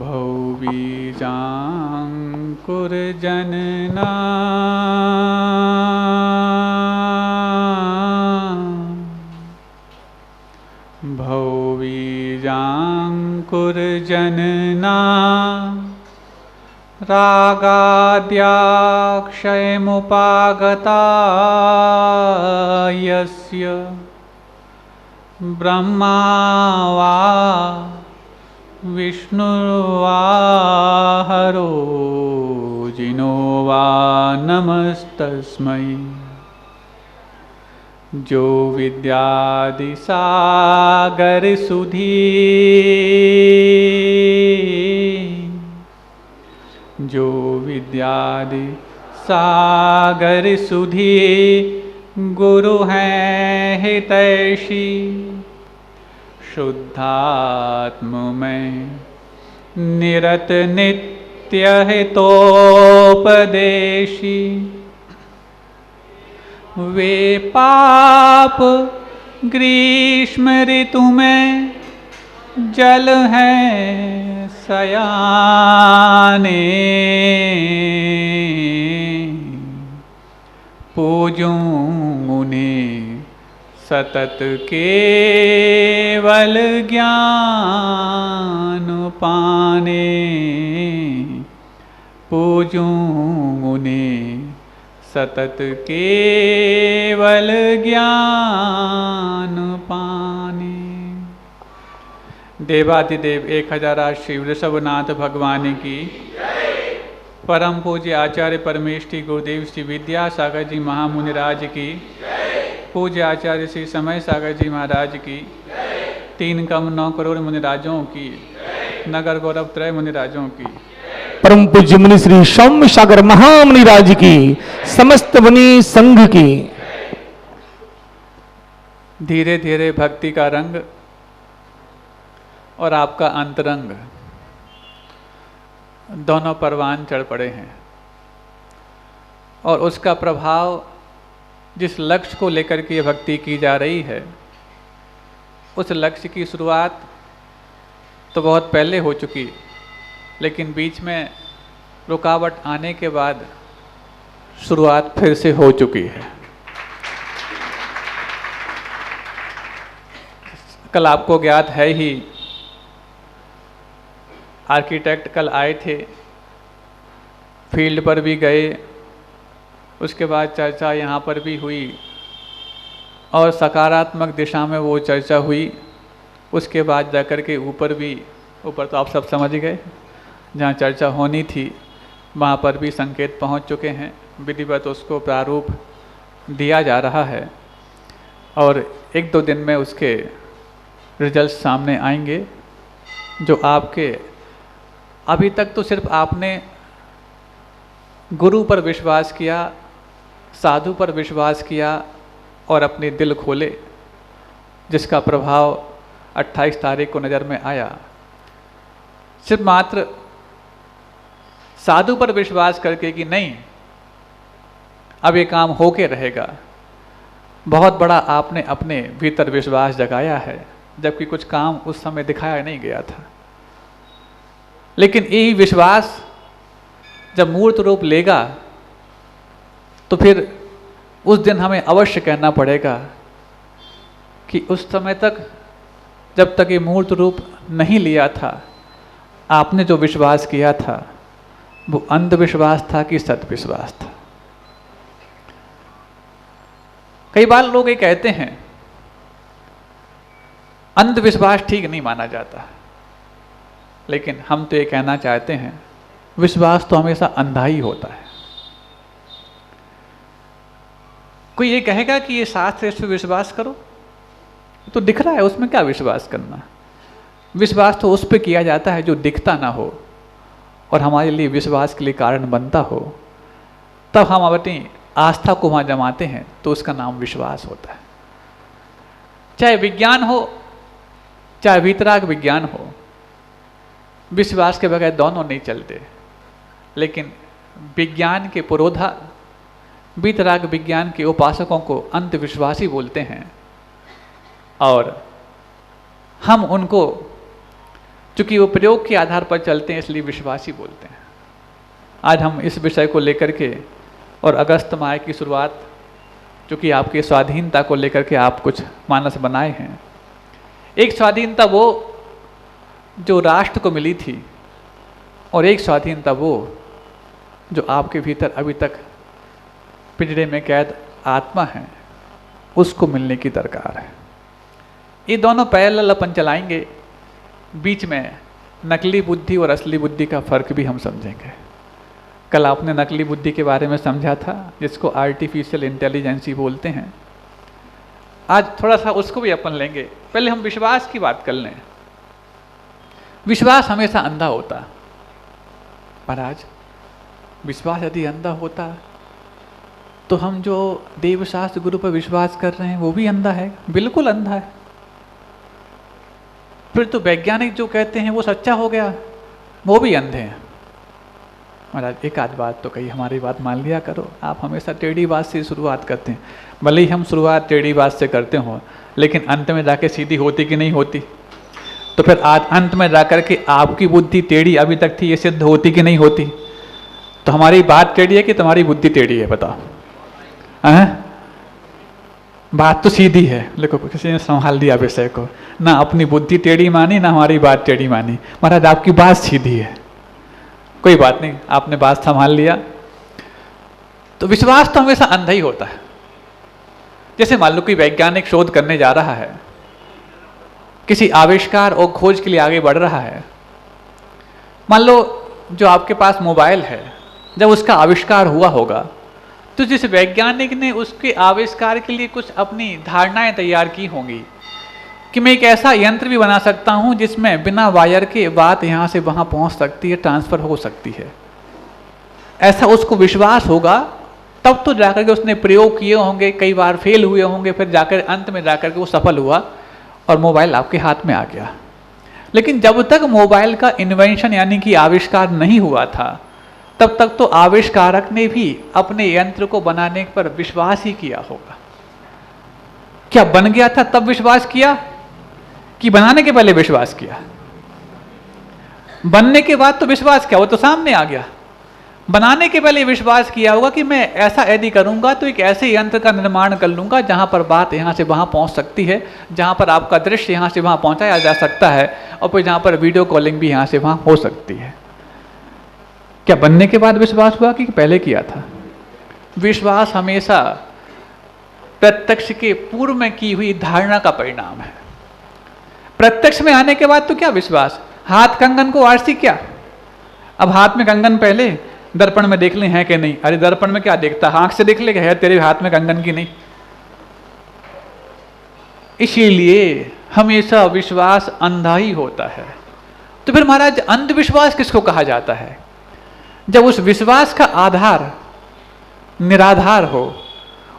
भौबीजाङ्कुरजनना भौबीजाङ्कुरजनना रागाद्याक्षयमुपागता यस्य ब्रह्मा वा विष्णुर्वा हरो जिनो वा नमस्तस्मै। जो विद्यादिसागर सुधी जो विद्यादि सागर सुधी गुरु हैं हितैषी शुद्धात्म में निरत नित्य हितोपदेशी। वे पाप ग्रीष्म ऋतु में जल हैं सयाने पूजूं उन्हें सतत केवल ज्ञान पाने। पूजूं उन्हें सतत केवल ज्ञान पाने। देवादिदेव 1008 श्री वृषभनाथ भगवान की परम पूज्य आचार्य परमेष्ठी गुरुदेव श्री विद्यासागर जी महामुनिराज की पूज्य आचार्य श्री समय सागर जी महाराज की 3 कम 9 करोड़ मुनिराजों की नगर गौरव त्रय मुनिराजों की परम पूज्य मुनि श्री सौम्य सागर महामुनिराज की समस्त मुनि संघ की। धीरे धीरे भक्ति का रंग और आपका अंतरंग दोनों परवान चढ़ पड़े हैं और उसका प्रभाव जिस लक्ष्य को लेकर के ये भक्ति की जा रही है उस लक्ष्य की शुरुआत तो बहुत पहले हो चुकी, लेकिन बीच में रुकावट आने के बाद शुरुआत फिर से हो चुकी है। कल आपको ज्ञात है ही, आर्किटेक्ट कल आए थे, फील्ड पर भी गए, उसके बाद चर्चा यहाँ पर भी हुई और सकारात्मक दिशा में वो चर्चा हुई। उसके बाद जाकर के ऊपर तो आप सब समझ गए, जहाँ चर्चा होनी थी वहाँ पर भी संकेत पहुँच चुके हैं, विधिवत उसको प्रारूप दिया जा रहा है और 1-2 दिन में उसके रिजल्ट सामने आएंगे। जो आपके अभी तक तो सिर्फ आपने गुरु पर विश्वास किया, साधु पर विश्वास किया और अपने दिल खोले, जिसका प्रभाव 28 तारीख को नज़र में आया। सिर्फ मात्र साधु पर विश्वास करके कि नहीं अब ये काम होके रहेगा, बहुत बड़ा आपने अपने भीतर विश्वास जगाया है, जबकि कुछ काम उस समय दिखाया नहीं गया था। लेकिन यही विश्वास जब मूर्त रूप लेगा तो फिर उस दिन हमें अवश्य कहना पड़ेगा कि उस समय तक जब तक ये मूर्त रूप नहीं लिया था, आपने जो विश्वास किया था वो अंधविश्वास था कि सत्विश्वास था। कई बार लोग ये कहते हैं अंधविश्वास ठीक नहीं माना जाता, लेकिन हम तो ये कहना चाहते हैं विश्वास तो हमेशा अंधा ही होता है। कोई ये कहेगा कि ये शास्त्र इस पर विश्वास करो, तो दिख रहा है, उसमें क्या विश्वास करना। विश्वास तो उस पर किया जाता है जो दिखता ना हो और हमारे लिए विश्वास के लिए कारण बनता हो, तब हम अपनी आस्था को वहाँ जमाते हैं तो उसका नाम विश्वास होता है। चाहे विज्ञान हो चाहे वीतराग विज्ञान हो, विश्वास के बगैर दोनों नहीं चलते। लेकिन विज्ञान के पुरोधा वीतराग विज्ञान के उपासकों को अंधविश्वासी बोलते हैं और हम उनको चूंकि वो प्रयोग के आधार पर चलते हैं इसलिए विश्वासी बोलते हैं। आज हम इस विषय को लेकर के और अगस्त माह की शुरुआत, चूंकि आपकी स्वाधीनता को लेकर के आप कुछ मानस बनाए हैं। एक स्वाधीनता वो जो राष्ट्र को मिली थी और एक स्वाधीनता वो जो आपके भीतर अभी तक पिंजरे में कैद आत्मा है, उसको मिलने की दरकार है। ये दोनों पैरेलल अपन चलाएंगे, बीच में नकली बुद्धि और असली बुद्धि का फर्क भी हम समझेंगे। कल आपने नकली बुद्धि के बारे में समझा था, जिसको आर्टिफिशियल इंटेलिजेंसी बोलते हैं। आज थोड़ा सा उसको भी अपन लेंगे। पहले हम विश्वास की बात कर लें। विश्वास हमेशा अंधा होता, महाराज विश्वास यदि अंधा होता तो हम जो देवशास्त्र गुरु पर विश्वास कर रहे हैं वो भी अंधा है, बिल्कुल अंधा है। फिर तो वैज्ञानिक जो कहते हैं वो सच्चा हो गया, वो भी अंधे हैं। महाराज एक आध बात तो कही, हमारी बात मान लिया करो। आप हमेशा टेढ़ी बात से शुरुआत करते हैं, भले ही हम शुरुआत टेढ़ी बात से करते हो, लेकिन अंत में जाके सीधी होती कि नहीं होती? तो फिर आज अंत में जाकर के आपकी बुद्धि टेढ़ी अभी तक थी, ये सिद्ध होती कि नहीं होती? तो हमारी बात टेढ़ी है कि तुम्हारी बुद्धि टेढ़ी है, बताओ। बात तो सीधी है, देखो किसी ने संभाल दिया विषय को, ना अपनी बुद्धि टेढ़ी मानी ना हमारी बात टेढ़ी मानी। महाराज आपकी बात सीधी है, कोई बात नहीं, आपने बात संभाल लिया। तो विश्वास तो हमेशा अंधा ही होता है। जैसे मान लो कोई वैज्ञानिक शोध करने जा रहा है, किसी आविष्कार और खोज के लिए आगे बढ़ रहा है। मान लो जो आपके पास मोबाइल है, जब उसका आविष्कार हुआ होगा तो जिस वैज्ञानिक ने उसके आविष्कार के लिए कुछ अपनी धारणाएं तैयार की होंगी कि मैं एक ऐसा यंत्र भी बना सकता हूं जिसमें बिना वायर के बात यहां से वहां पहुंच सकती है, ट्रांसफर हो सकती है, ऐसा उसको विश्वास होगा। तब तो जाकर के उसने प्रयोग किए होंगे, कई बार फेल हुए होंगे, फिर जाकर अंत में जाकर के वो सफल हुआ और मोबाइल आपके हाथ में आ गया। लेकिन जब तक मोबाइल का इन्वेंशन यानी कि आविष्कार नहीं हुआ था, तब तक तो आविष्कारक ने भी अपने यंत्र को बनाने पर विश्वास ही किया होगा। क्या बन गया था तब विश्वास किया कि बनाने के पहले विश्वास किया? बनने के बाद तो विश्वास किया, वो तो सामने आ गया। बनाने के पहले विश्वास किया होगा कि मैं ऐसा यदि करूंगा तो एक ऐसे यंत्र का निर्माण कर लूंगा जहां पर बात यहां से वहां पहुंच सकती है, जहां पर आपका दृश्य यहां से वहां पहुंचाया जा सकता है, और फिर जहां पर वीडियो कॉलिंग भी यहां से वहां हो सकती है। क्या बनने के बाद विश्वास हुआ कि पहले किया था? विश्वास हमेशा प्रत्यक्ष के पूर्व में की हुई धारणा का परिणाम है। प्रत्यक्ष में आने के बाद तो क्या विश्वास? हाथ कंगन को आरसी क्या? अब हाथ में कंगन पहले दर्पण में देख ले हैं कि नहीं? अरे दर्पण में क्या देखता, आंख से देख ले है तेरे हाथ में कंगन की नहीं। इसीलिए हमेशा विश्वास अंधा ही होता है। तो फिर महाराज अंधविश्वास किसको कहा जाता है? जब उस विश्वास का आधार निराधार हो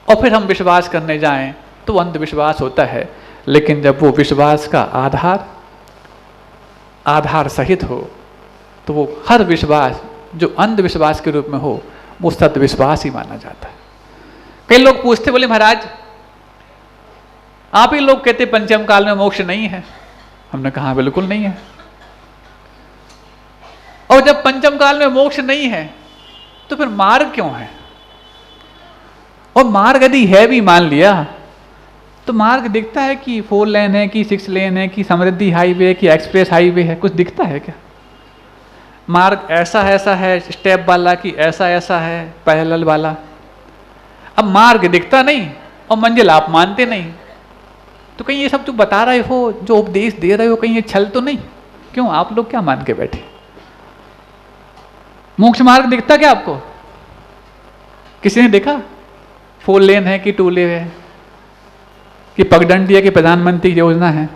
और फिर हम विश्वास करने जाएं तो अंधविश्वास होता है। लेकिन जब वो विश्वास का आधार सहित हो तो वो हर विश्वास जो अंधविश्वास के रूप में हो वो सद्विश्वास ही माना जाता है। कई लोग पूछते, बोले महाराज आप ही लोग कहते पंचम काल में मोक्ष नहीं है। हमने कहा बिल्कुल नहीं है। और जब पंचम काल में मोक्ष नहीं है तो फिर मार्ग क्यों है? और मार्ग यदि है भी मान लिया तो मार्ग दिखता है कि 4 लेन है कि 6 लेन है कि समृद्धि हाईवे कि एक्सप्रेस हाईवे है? कुछ दिखता है क्या? मार्ग ऐसा है स्टेप वाला कि ऐसा है पैरेलल वाला? अब मार्ग दिखता नहीं और मंजिल आप मानते नहीं, तो कहीं ये सब जो बता रहे हो, जो उपदेश दे रहे हो, कहीं ये छल तो नहीं? क्यों आप लोग क्या मान के बैठे? मोक्ष मार्ग दिखता क्या आपको? किसी ने देखा 4 लेन है कि 2 लेन है कि पगडंडी है कि प्रधानमंत्री योजना है?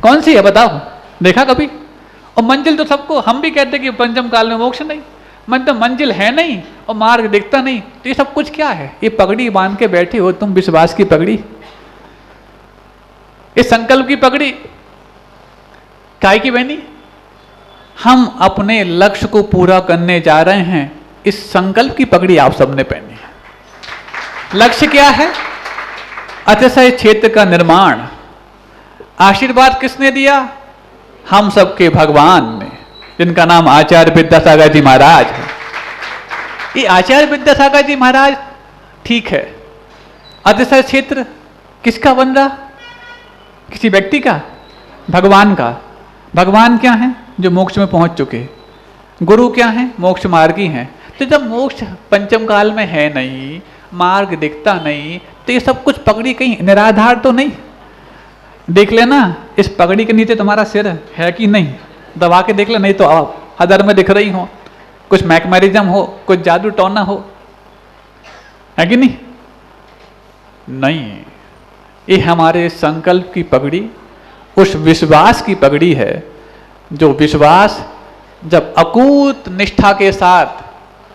कौन सी है बताओ, देखा कभी? और मंजिल तो सबको, हम भी कहते कि पंचम काल में मोक्ष नहीं, मतलब मंजिल है नहीं और मार्ग दिखता नहीं, तो ये सब कुछ क्या है? ये पगड़ी बांध के बैठे हो तुम, विश्वास की पगड़ी, इस संकल्प की पगड़ी काय की बहनी? हम अपने लक्ष्य को पूरा करने जा रहे हैं, इस संकल्प की पगड़ी आप सबने पहनी है। लक्ष्य क्या है? अतिशय क्षेत्र का निर्माण। आशीर्वाद किसने दिया? हम सबके भगवान ने, जिनका नाम आचार्य विद्यासागर जी महाराज है। ये आचार्य विद्यासागर जी महाराज ठीक है, अतिशय क्षेत्र किसका बन रहा? किसी व्यक्ति का? भगवान का। भगवान क्या है? जो मोक्ष में पहुंच चुके। गुरु क्या है? मोक्ष मार्गी हैं। तो जब मोक्ष पंचम काल में है नहीं, मार्ग दिखता नहीं, तो ये सब कुछ पगड़ी कहीं निराधार तो नहीं? देख लेना इस पगड़ी के नीचे तुम्हारा सिर है कि नहीं, दबा के देख ले, नहीं तो आप हदर में दिख रही हो, कुछ मैकमेरिज्म हो, कुछ जादू टोना हो, है कि नहीं? नहीं, ये हमारे संकल्प की पगड़ी, उस विश्वास की पगड़ी है, जो विश्वास जब अकूत निष्ठा के साथ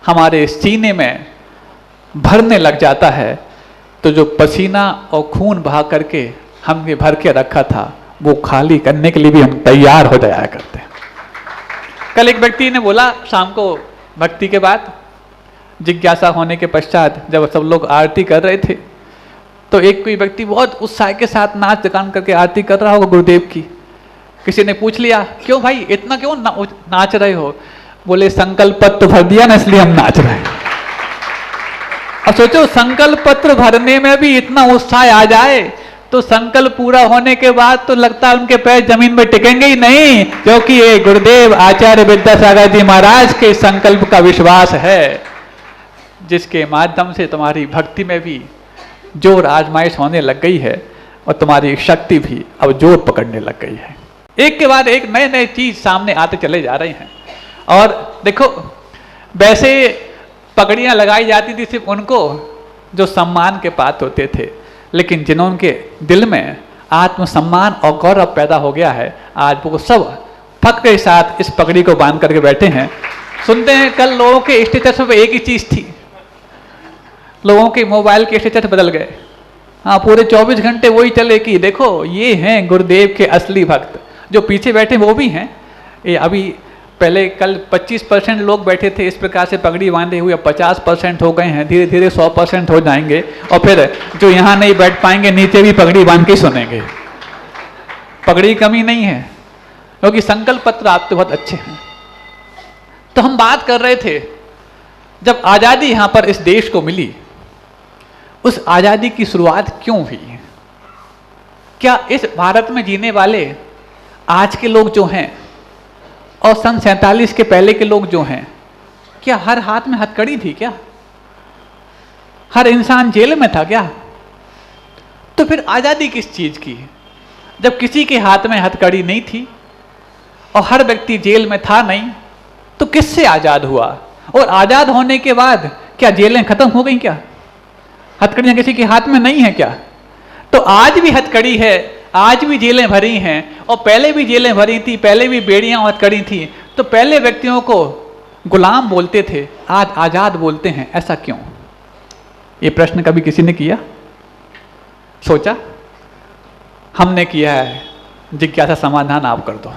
हमारे सीने में भरने लग जाता है, तो जो पसीना और खून बहा करके हमने भर के रखा था, वो खाली करने के लिए भी हम तैयार हो जाया करते हैं। कल एक व्यक्ति ने बोला शाम को भक्ति के बाद, जिज्ञासा होने के पश्चात जब सब लोग आरती कर रहे थे, तो एक कोई व्यक्ति बहुत उत्साह के साथ नाच गान करके आरती कर रहा होगा गुरुदेव की। किसी ने पूछ लिया, क्यों भाई इतना क्यों नाच रहे हो? बोले संकल्प पत्र भर दिया ना, इसलिए हम नाच रहे हैं। अब सोचो, संकल्प पत्र भरने में भी इतना उत्साह आ जाए, तो संकल्प पूरा होने के बाद तो लगता है उनके पैर जमीन में टिकेंगे ही नहीं, क्योंकि ये गुरुदेव आचार्य विद्यासागर जी महाराज के संकल्प का विश्वास है, जिसके माध्यम से तुम्हारी भक्ति में भी जोर आजमाइश होने लग गई है और तुम्हारी शक्ति भी अब जोर पकड़ने लग गई है। एक के बाद एक नए नए चीज सामने आते चले जा रहे हैं। और देखो, वैसे पगड़ियां लगाई जाती थी सिर्फ उनको जो सम्मान के पात्र होते थे, लेकिन जिन्होंने दिल में आत्मसम्मान और गौरव पैदा हो गया है, आज वो सब फक्र के साथ इस पगड़ी को बांध करके बैठे हैं। सुनते हैं कल लोगों के स्टेटस में एक ही चीज थी, लोगों के मोबाइल के स्टेटस बदल गए। हाँ, पूरे 24 घंटे वही चले कि देखो ये हैं गुरुदेव के असली भक्त। जो पीछे बैठे वो भी हैं। ये अभी पहले कल 25% लोग बैठे थे इस प्रकार से पगड़ी बांधे हुए, अब 50% हो गए हैं, धीरे धीरे 100% हो जाएंगे। और फिर जो यहाँ नहीं बैठ पाएंगे नीचे भी पगड़ी बांध के सुनेंगे। पगड़ी कमी नहीं है, क्योंकि संकल्प पत्र आपके बहुत अच्छे हैं। तो हम बात कर रहे थे, जब आज़ादी यहाँ पर इस देश को मिली, उस आज़ादी की शुरुआत क्यों हुई? क्या इस भारत में जीने वाले आज के लोग जो हैं और सन 47 के पहले के लोग जो हैं, क्या हर हाथ में हथकड़ी थी क्या? हर इंसान जेल में था क्या? तो फिर आज़ादी किस चीज़ की? जब किसी के हाथ में हथकड़ी नहीं थी और हर व्यक्ति जेल में था नहीं, तो किससे आज़ाद हुआ? और आज़ाद होने के बाद क्या जेलें खत्म हो गई क्या? हथकड़ियाँ किसी के हाथ में नहीं है क्या? तो आज भी हथकड़ी है, आज भी जेलें भरी हैं, और पहले भी जेलें भरी थी, पहले भी बेड़ियाँ और हथकड़ी थी। तो पहले व्यक्तियों को गुलाम बोलते थे, आज आज़ाद बोलते हैं, ऐसा क्यों? ये प्रश्न कभी किसी ने किया, सोचा? हमने किया है। जिज्ञासा समाधान आप कर दो।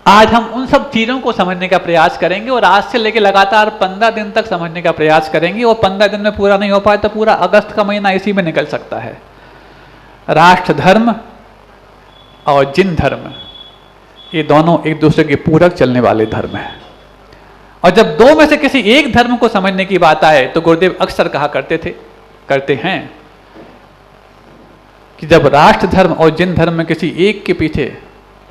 आज हम उन सब चीज़ों को समझने का प्रयास करेंगे, और आज से लेकर लगातार 15 दिन तक समझने का प्रयास करेंगे। और 15 दिन में पूरा नहीं हो पाए तो पूरा अगस्त का महीना इसी में निकल सकता है। राष्ट्र धर्म और जिन धर्म, ये दोनों एक दूसरे के पूरक चलने वाले धर्म हैं। और जब दो में से किसी एक धर्म को समझने की बात आए, तो गुरुदेव अक्सर कहा करते थे, करते हैं, कि जब राष्ट्र धर्म और जिन धर्म में किसी एक के पीछे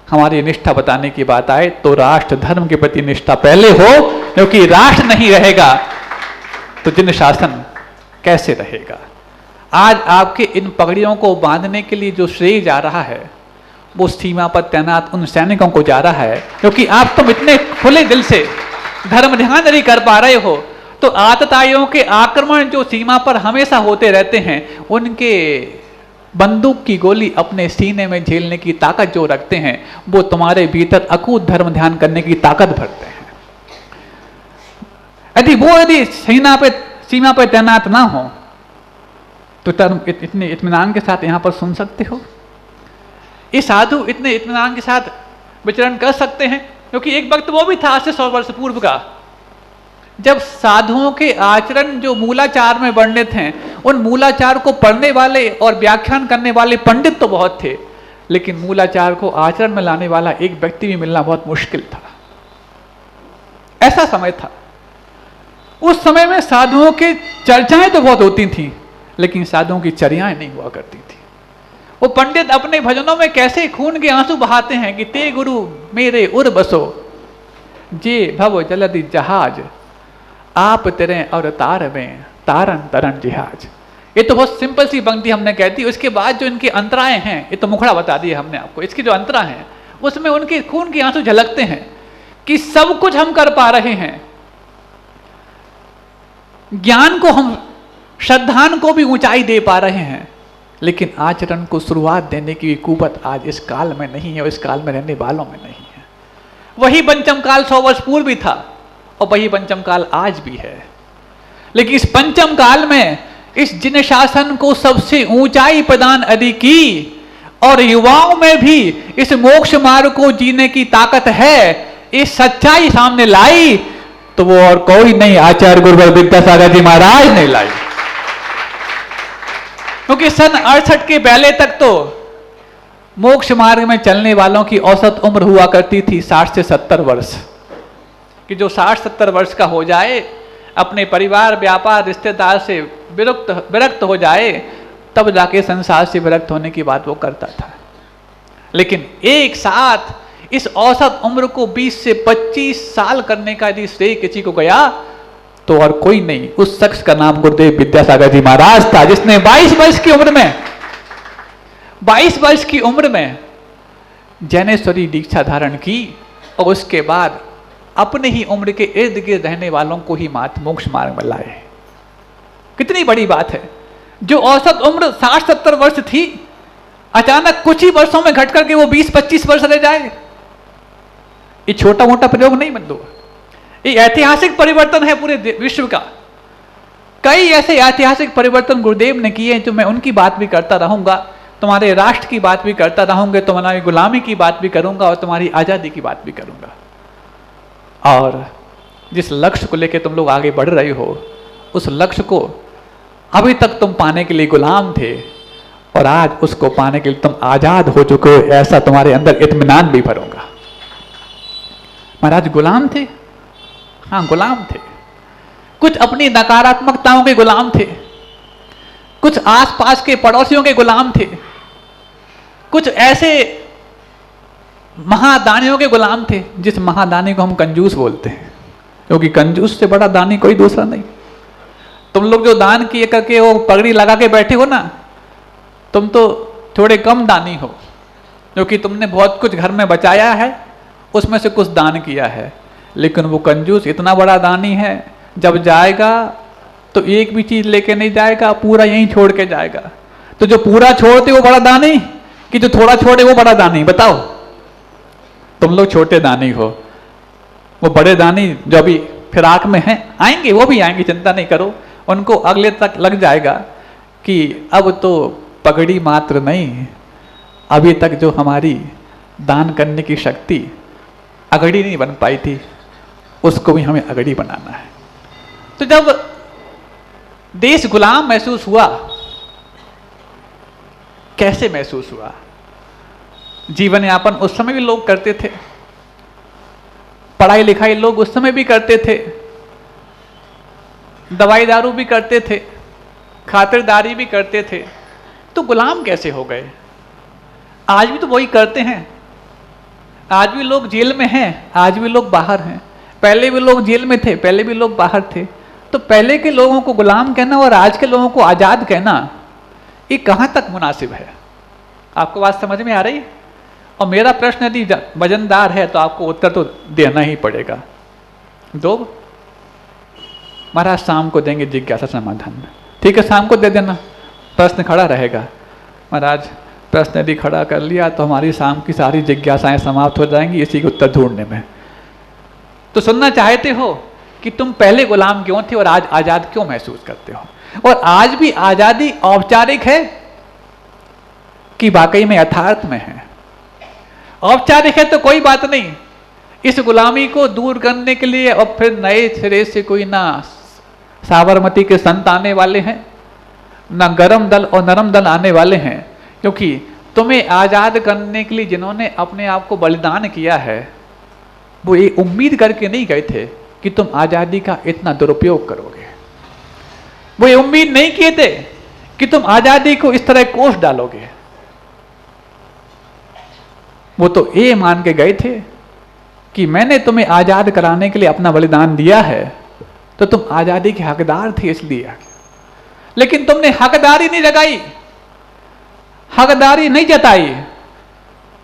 हमारी निष्ठा बताने की बात आए, तो राष्ट्र धर्म के प्रति निष्ठा पहले हो, क्योंकि राष्ट्र नहीं रहेगा तो जिन शासन कैसे रहेगा। आज आपके इन पगड़ियों को बांधने के लिए जो श्रेय जा रहा है, वो सीमा पर तैनात उन सैनिकों को जा रहा है, क्योंकि आप तुम इतने खुले दिल से धर्म ध्यान नहीं कर पा रहे हो। तो आतताइयों के आक्रमण जो सीमा पर हमेशा होते रहते हैं, उनके बंदूक की गोली अपने सीने में झेलने की ताकत जो रखते हैं, वो तुम्हारे भीतर अकूत धर्म ध्यान करने की ताकत भरते हैं। यदि सीमा पर तैनात ना हो, तो धर्म इतने इत्मीनान के साथ यहाँ पर सुन सकते हो। ये साधु इतने इत्मीनान के साथ विचरण कर सकते हैं, क्योंकि एक वक्त वो भी था, आज से 100 वर्ष पूर्व का, जब साधुओं के आचरण जो मूलाचार में वर्णित हैं, उन मूलाचार को पढ़ने वाले और व्याख्यान करने वाले पंडित तो बहुत थे, लेकिन मूलाचार को आचरण में लाने वाला एक व्यक्ति भी मिलना बहुत मुश्किल था। ऐसा समय था। उस समय में साधुओं की चर्चाएं तो बहुत होती थीं, लेकिन साधुओं की चर्याएं नहीं हुआ करती थी। वो पंडित अपने भजनों में कैसे खून के आंसू बहाते हैं कि ते गुरु मेरे उर बसो, जे भव जलदि जहाज, आप तेरे और तार में तारन तरन जिहाज। ये तो बहुत सिंपल सी पंक्ति हमने कहती। उसके बाद जो इनके अंतराएं हैं, ये तो मुखड़ा बता दिया हमने आपको। इसकी जो अंतरा हैं उसमें उनके खून के आंसू झलकते हैं कि सब कुछ हम कर पा रहे हैं, ज्ञान को हम, श्रद्धान को भी ऊंचाई दे पा रहे हैं, लेकिन आचरण को शुरुआत देने की कुवत आज इस काल में नहीं है और इस काल में रहने वालों में नहीं है। वही पंचम काल 100 वर्ष पूर्व भी था और वही पंचम काल आज भी है। लेकिन इस पंचम काल में इस जिन शासन को सबसे ऊंचाई प्रदान यदि की और युवाओं में भी इस मोक्ष मार्ग को जीने की ताकत है, इस सच्चाई सामने लाई, तो वो और कोई नहीं, आचार्य गुरुवर विद्यासागर जी महाराज ने लाई। क्योंकि सन 68 के पहले तक तो मोक्ष मार्ग में चलने वालों की औसत उम्र हुआ करती थी 60 से 70 वर्ष, कि जो 60-70 वर्ष का हो जाए, अपने परिवार, व्यापार, रिश्तेदार से विरक्त हो जाए, तब जाके संसार से विरक्त होने की बात वो करता था। लेकिन एक साथ इस औसत उम्र को 20 से 25 साल करने का यदि श्रेय किसी को गया तो और कोई नहीं, उस शख्स का नाम गुरुदेव विद्यासागर जी महाराज था, जिसने 22 वर्ष की उम्र में जैनेश्वरी दीक्षा धारण की और उसके बाद अपने ही उम्र के इर्द गिर्द रहने वालों को ही मोक्ष मार्ग में लाए। कितनी बड़ी बात है। जो औसत उम्र 60-70 वर्ष थी, अचानक कुछ ही वर्षों में घट करके वो 20-25 वर्ष रह जाए। ये छोटा मोटा प्रयोग नहीं बंधु, ये ऐतिहासिक परिवर्तन है पूरे विश्व का। कई ऐसे ऐतिहासिक परिवर्तन गुरुदेव ने किए जो मैं उनकी बात भी करता रहूंगा, तुम्हारे राष्ट्र की बात भी करता रहूंगा, तुम्हारी गुलामी की बात भी करूंगा और तुम्हारी आजादी की बात भी करूंगा। और जिस लक्ष्य को लेकर तुम लोग आगे बढ़ रहे हो, उस लक्ष्य को अभी तक तुम पाने के लिए गुलाम थे और आज उसको पाने के लिए तुम आजाद हो चुके हो, ऐसा तुम्हारे अंदर इत्मीनान भी भरूंगा। महाराज गुलाम थे, हाँ गुलाम थे। कुछ अपनी नकारात्मकताओं के गुलाम थे, कुछ आसपास के पड़ोसियों के गुलाम थे, कुछ ऐसे महादानियों के गुलाम थे जिस महादानी को हम कंजूस बोलते हैं, क्योंकि कंजूस से बड़ा दानी कोई दूसरा नहीं। तुम लोग जो दान किए करके वो पगड़ी लगा के बैठे हो ना, तुम तो थोड़े कम दानी हो, क्योंकि तुमने बहुत कुछ घर में बचाया है, उसमें से कुछ दान किया है। लेकिन वो कंजूस इतना बड़ा दानी है, जब जाएगा तो एक भी चीज लेके नहीं जाएगा, पूरा यहीं छोड़ के जाएगा। तो जो पूरा छोड़ते वो बड़ा दानी कि जो थोड़ा छोड़े वो बड़ा दानी? बताओ। तुम लोग छोटे दानी हो, वो बड़े दानी जो अभी फिराक में हैं आएंगे, वो भी आएंगे, चिंता नहीं करो। उनको अगले तक लग जाएगा कि अब तो पगड़ी मात्र नहीं, अभी तक जो हमारी दान करने की शक्ति अगड़ी नहीं बन पाई थी, उसको भी हमें अगड़ी बनाना है। तो जब देश गुलाम महसूस हुआ, कैसे महसूस हुआ? जीवन यापन उस समय भी लोग करते थे, पढ़ाई लिखाई लोग उस समय भी करते थे, दवाई दारू भी करते थे, खातिरदारी भी करते थे, तो गुलाम कैसे हो गए? आज भी तो वही करते हैं। आज भी लोग जेल में हैं, आज भी लोग बाहर हैं। पहले भी लोग जेल में थे, पहले भी लोग बाहर थे। तो पहले के लोगों को गुलाम कहना और आज के लोगों को आजाद कहना, ये कहाँ तक मुनासिब है? आपको बात समझ में आ रही? और मेरा प्रश्न यदि वजनदार है तो आपको उत्तर तो देना ही पड़ेगा। दो महाराज शाम को देंगे जिज्ञासा समाधान। ठीक है, शाम को दे देना, प्रश्न खड़ा रहेगा। महाराज प्रश्न यदि खड़ा कर लिया तो हमारी शाम की सारी जिज्ञासाएं समाप्त हो जाएंगी इसी के उत्तर ढूंढने में। तो सुनना चाहते हो कि तुम पहले गुलाम क्यों थे और आज आजाद क्यों महसूस करते हो? और आज भी आजादी औपचारिक है कि वाकई में यथार्थ में है? औपचारिक है तो कोई बात नहीं, इस गुलामी को दूर करने के लिए अब फिर नए सिरे से कोई ना साबरमती के संत आने वाले हैं, ना गरम दल और नरम दल आने वाले हैं, क्योंकि तुम्हें आजाद करने के लिए जिन्होंने अपने आप को बलिदान किया है, वो ये उम्मीद करके नहीं गए थे कि तुम आजादी का इतना दुरुपयोग करोगे। वो ये उम्मीद नहीं किए थे कि तुम आजादी को इस तरह कोस डालोगे। वो तो ये मान के गए थे कि मैंने तुम्हें आजाद कराने के लिए अपना बलिदान दिया है, तो तुम आजादी के हकदार थे इसलिए। लेकिन तुमने हकदारी नहीं जगाई, हकदारी नहीं जताई,